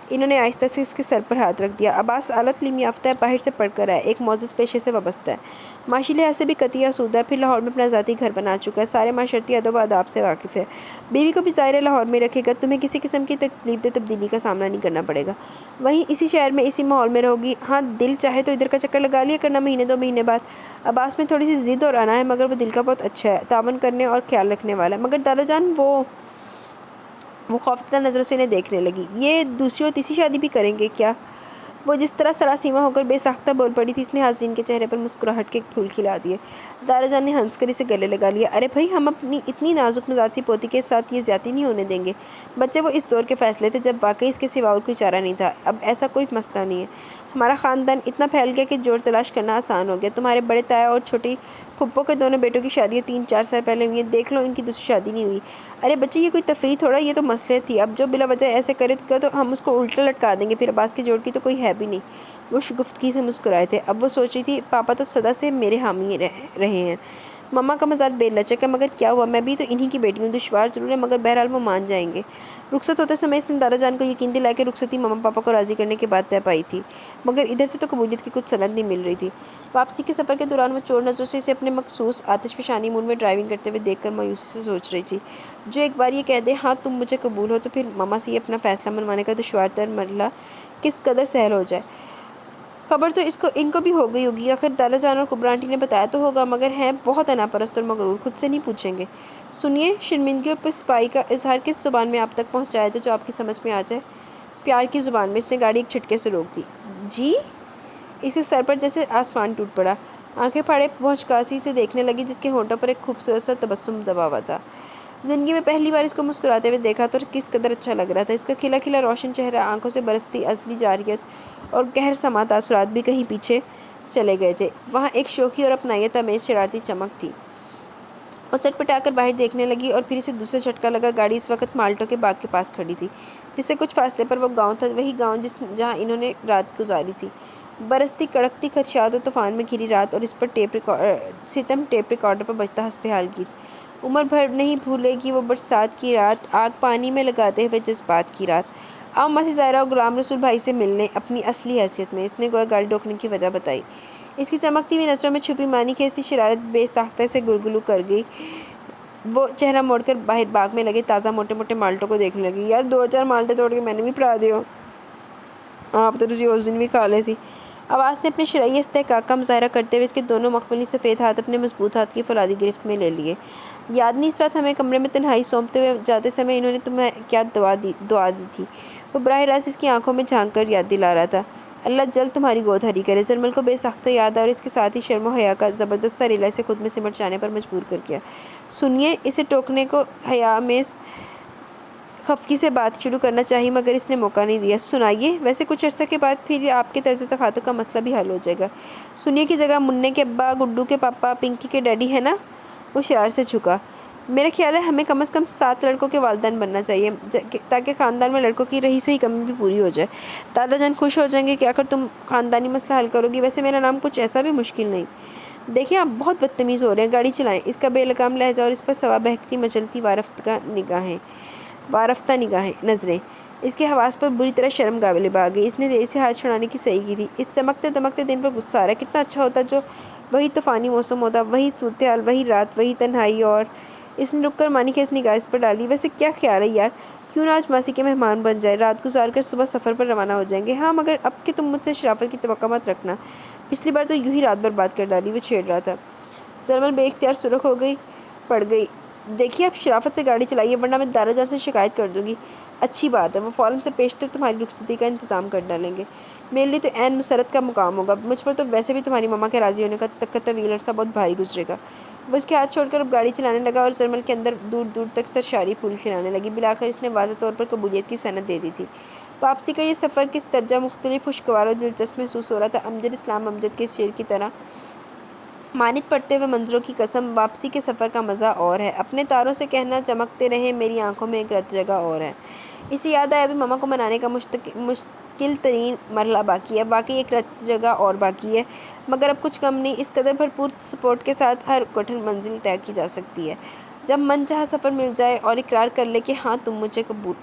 انہوں نے آہستہ سے اس کے سر پر ہاتھ رکھ دیا۔ عباس اعلیٰ تعلیم یافتہ ہے، باہر سے پڑھ کر آیا، ایک معزز پیشے سے وابستہ ہے۔ معاشی لحاظ سے بھی قطعی آسودہ ہے، پھر لاہور میں اپنا ذاتی گھر بنا چکا ہے، سارے معاشرتی ادب و آداب سے واقف ہے۔ بیوی کو بھی ظاہر ہے لاہور میں رکھے گا، تمہیں کسی قسم کی تکلیف دہ تبدیلی کا سامنا نہیں کرنا پڑے گا، وہیں اسی شہر میں اسی ماحول میں رہو گی۔ ہاں دل چاہے تو ادھر کا چکر لگا لیا کرنا مہینے 2 مہینے بعد۔ عباس میں تھوڑی سی ضد اور آنا ہے، مگر وہ دل کا بہت اچھا ہے، تعاون کرنے اور خیال رکھنے والا ہے۔ مگر دادا جان وہ خوفزدہ نظروں سے انہیں دیکھنے لگی۔ یہ دوسری اور تیسری شادی بھی کریں گے کیا؟ وہ جس طرح سراسیمہ ہو کر بے ساختہ بول پڑی تھی، اس نے حاضرین کے چہرے پر مسکراہٹ کے پھول کھلا دیے۔ دادا جان نے ہنس کر اسے گلے لگا لیا۔ ارے بھائی، ہم اپنی اتنی نازک مزاج سی پوتی کے ساتھ یہ زیادتی نہیں ہونے دیں گے۔ بچے وہ اس دور کے فیصلے تھے جب واقعی اس کے سوا اور کوئی چارہ نہیں تھا۔ اب ایسا کوئی مسئلہ نہیں ہے۔ ہمارا خاندان اتنا پھیل گیا کہ جوڑ تلاش کرنا آسان ہو گیا۔ تمہارے بڑے تایا اور چھوٹی پھپھو کے دونوں بیٹوں کی شادیاں 3-4 سال پہلے ہوئی ہیں، دیکھ لو ان کی دوسری شادی نہیں ہوئی۔ ارے بچے، یہ کوئی تفریح تھوڑا، یہ تو مصلحت تھی۔ اب جو بلا وجہ ایسے کرے تو ہم اس کو الٹا لٹکا دیں گے، پھر عباس کے جوڑ کی تو کوئی ہے بھی نہیں۔ وہ شگفتگی سے مسکرائے تھے۔ اب وہ سوچ رہی تھی، پاپا تو سدا سے میرے حامی رہے ہیں، مما کا مزاج بے لچک ہے، مگر کیا ہوا، میں بھی تو انہی کی بیٹی ہوں، دشوار ضرور ہے مگر بہرحال وہ مان جائیں گے۔ رخصت ہوتے سمے اس نے دادا جان کو یقین دلایا کہ رخصتی مما پاپا کو راضی کرنے کے بعد طے پائی تھی، مگر ادھر سے تو قبولیت کی کچھ سند نہیں مل رہی تھی۔ واپسی کے سفر کے دوران وہ چور نظروں سے اسے اپنے مخصوص آتش فشانی موڈ میں ڈرائیونگ کرتے ہوئے دیکھ کر مایوسی سے سوچ رہی تھی، جو ایک بار یہ کہہ دے ہاں تم مجھے قبول ہو، تو پھر مما سے یہ اپنا فیصلہ منوانے کا دشوار تر مرحلہ کس قدر سہل ہو جائے۔ خبر تو ان کو بھی ہو گئی ہوگی، آخر دادا جان اور کبرا آنٹی نے بتایا تو ہوگا، مگر ہیں بہت انا پرست اور مغرور، خود سے نہیں پوچھیں گے۔ سنیے، شرمندگی اور پسپائی کا اظہار کس زبان میں آپ تک پہنچایا جائے جو آپ کی سمجھ میں آ جائے؟ پیار کی زبان میں۔ اس نے گاڑی ایک جھٹکے سے روک دی۔ جی؟ اس کے سر پر جیسے آسمان ٹوٹ پڑا۔ آنکھیں پھاڑے پہنچکاسی سے دیکھنے لگی، جس کے ہونٹوں پر ایک خوبصورت سا تبسم دبا ہوا تھا۔ زندگی میں پہلی بار اس کو مسکراتے ہوئے دیکھا تو کس قدر اچھا لگ رہا تھا۔ اس کا کھلا کھلا روشن چہرہ، آنکھوں سے برستی ازلی جارحیت اور گہر سما تاثرات بھی کہیں پیچھے چلے گئے تھے، وہاں ایک شوخی اور اپنائیت آمیز شرارتی چمک تھی۔ وہ چٹ پٹا کر باہر دیکھنے لگی اور پھر اسے دوسرا جھٹکا لگا۔ گاڑی اس وقت مالٹو کے باغ کے پاس کھڑی تھی، جس سے کچھ فاصلے پر وہ گاؤں تھا، وہی گاؤں جہاں انہوں نے رات گزاری تھی۔ برستی کڑکتی خدشات اور طوفان میں گھری رات، اور اس پر ستم ٹیپ ریکارڈر پر بجتا حسب حال گیت۔ عمر بھر نہیں بھولے گی وہ برسات کی رات، آگ پانی میں لگاتے ہوئے جذبات کی رات۔ آؤ ماسی ظاہرہ اور غلام رسول بھائی سے ملنے اپنی اصلی حیثیت میں، اس نے گویا گاڑی روکنے کی وجہ بتائی۔ اس کی چمکتی ہوئی نظروں میں چھپی معنی خیز شرارت بے ساختہ سے گلگلو کر گئی۔ وہ چہرہ موڑ کر باہر باغ میں لگے تازہ موٹے موٹے مالٹوں کو دیکھنے لگی۔ یار 2-4 مالٹے توڑ کے میں نے بھی پڑا دیو، آپ تو تسی اس دن بھی کھا لے سی۔ عباس نے اپنے شرعی استحقاق کا مظاہرہ کرتے ہوئے اس کے دونوں مخملی سفید ہاتھ اپنے مضبوط ہاتھ کی فولادی گرفت میں لے لیے۔ یاد نہیں اس رات ہمیں کمرے میں تنہائی سونپتے ہوئے جاتے سمے انہوں نے تمہیں کیا دعا دی تھی؟ وہ براہ راست اس کی آنکھوں میں جھانک کر یاد دلا رہا تھا۔ اللہ جلد تمہاری گود ہری کرے۔ زرمل کو بے ساختہ یاد آیا اور اس کے ساتھ ہی شرم و حیا کا زبردست سا ریلا اسے خود میں سمٹ جانے پر مجبور کر گیا۔ سنیے، اسے ٹوکنے کو حیا آمیز خفگی سے بات شروع کرنا چاہی، مگر اس نے موقع نہیں دیا۔ سنائیے، ویسے کچھ عرصہ کے بعد پھر آپ کے طرز تخاطب کا مسئلہ بھی حل ہو جائے گا۔ سنیے کی جگہ منّے کے ابا، گڈو کے پاپا، پنکی کے ڈیڈی ہے نا؟ وہ شرارت سے جھکا۔ میرا خیال ہے ہمیں کم از کم 7 لڑکوں کے والدین بننا چاہیے، تاکہ خاندان میں لڑکوں کی رہی سہی کمی بھی پوری ہو جائے۔ دادا جان خوش ہو جائیں گے کہ آخر تم خاندانی مسئلہ حل کرو گی۔ ویسے میرا نام کچھ ایسا بھی مشکل نہیں۔ دیکھیں، آپ بہت بدتمیز ہو رہے ہیں، گاڑی چلائیں۔ اس کا بے لگام لہجہ اور اس پر سوا بہکتی مچلتی وارفتہ نظریں، اس کے حواس پر بری طرح شرم غالب آ گئی۔ اس نے دیر سے ہاتھ چھڑانے کی صحیح کی تھی۔ اس چمکتے دمکتے دن پر غصہ آ رہا ہے۔ کتنا اچھا ہوتا جو وہی طوفانی موسم ہوتا، وہی صورتحال، وہی رات، وہی تنہائی۔ اور اس نے رک کر معنی خیز نگاہ اس پر ڈالی۔ ویسے کیا خیال ہے یار، کیوں نہ آج ماسی کے مہمان بن جائے، رات گزار کر صبح سفر پر روانہ ہو جائیں گے۔ ہاں مگر اب کہ تم مجھ سے شرافت کی توقع مت رکھنا، پچھلی بار تو یوں ہی رات برباد کر ڈالی۔ وہ چھیڑ رہا تھا۔ زرمل بے اختیار سرخ ہو گئی، پڑ گئی۔ دیکھیے، آپ شرافت سے گاڑی چلائیے ورنہ میں دادا جان سے شکایت کر دوں گی۔ اچھی بات ہے، وہ فوراً سے پیشتر تمہاری رخصتی کا انتظام کر ڈالیں گے۔ میرے لیے تو عین مسرت کا مقام ہوگا، مجھ پر تو ویسے بھی تمہاری مما کے راضی ہونے کا طویل عرصہ بہت بھاری گزرے گا۔ وہ اس کے ہاتھ چھوڑ کر اب گاڑی چلانے لگا اور زرمل کے اندر دور دور تک سرشاری پھول کھلانے لگی۔ بالآخر اس نے واضح طور پر قبولیت کی سند دے دی تھی۔ واپسی کا یہ سفر کس درجہ مختلف، خوشگوار اور دلچسپ محسوس ہو رہا تھا۔ امجد اسلام امجد کے اس شعر کی طرح مانند پڑھتے ہوئے منظروں کی قسم، واپسی کے سفر کا مزہ اور ہے۔ اپنے تاروں سے کہنا، چمکتے رہیں میری آنکھوں میں ایک رت جگہ اور ہے۔ اسے یاد آیا ابھی مما کو منانے کا مشکل ترین مرحلہ باقی ہے، واقعی ایک رت جگہ اور باقی ہے، مگر اب کچھ کم نہیں۔ اس قدر بھرپور سپورٹ کے ساتھ ہر کٹھن منزل طے کی جا سکتی ہے۔ جب من چاہا سفر مل جائے اور اقرار کر لے کہ ہاں تم مجھے قبول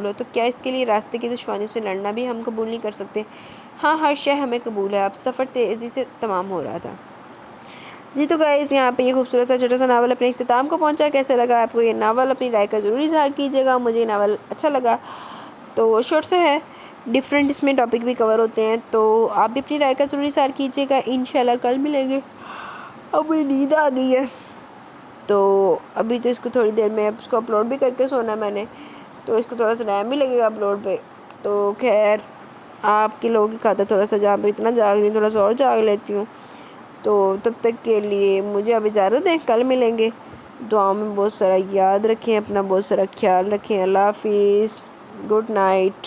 ہو، تو کیا اس کے لیے راستے کی دشواریوں سے لڑنا بھی ہم قبول نہیں کر سکتے؟ ہاں ہر شے ہمیں قبول ہے، اب سفر تیزی سے تمام ہو رہا تھا۔ جی تو گائز یہاں پہ یہ خوبصورت سا چھوٹا سا ناول اپنے اختتام کو پہنچا۔ کیسے لگا آپ کو یہ ناول؟ اپنی رائے کا ضرور اظہار کیجیے گا۔ مجھے یہ ناول اچھا لگا، تو شارٹ سے ہے، ڈیفرنٹ اس میں ٹاپک بھی کور ہوتے ہیں، تو آپ بھی اپنی رائے کا ضرور اظہار کیجیے گا۔ انشاءاللہ کل ملیں گے۔ اب مجھے نیند آ گئی ہے، تو ابھی تو اس کو تھوڑی دیر میں اس کو اپلوڈ بھی کر کے سونا ہے میں نے، تو اس کو تھوڑا سا ٹائم بھی لگے گا اپلوڈ پہ۔ تو خیر آپ کے لوگوں کی خاطر تھوڑا سا جہاں پہ اتنا جاگ رہی ہوں تھوڑا سا اور جاگ لیتی ہوں، تو تب تک کے لیے مجھے اب اجازت دیں، کل ملیں گے۔ دعاؤں میں بہت سارا یاد رکھیں، اپنا بہت سارا خیال رکھیں۔ اللہ حافظ، گڈ نائٹ۔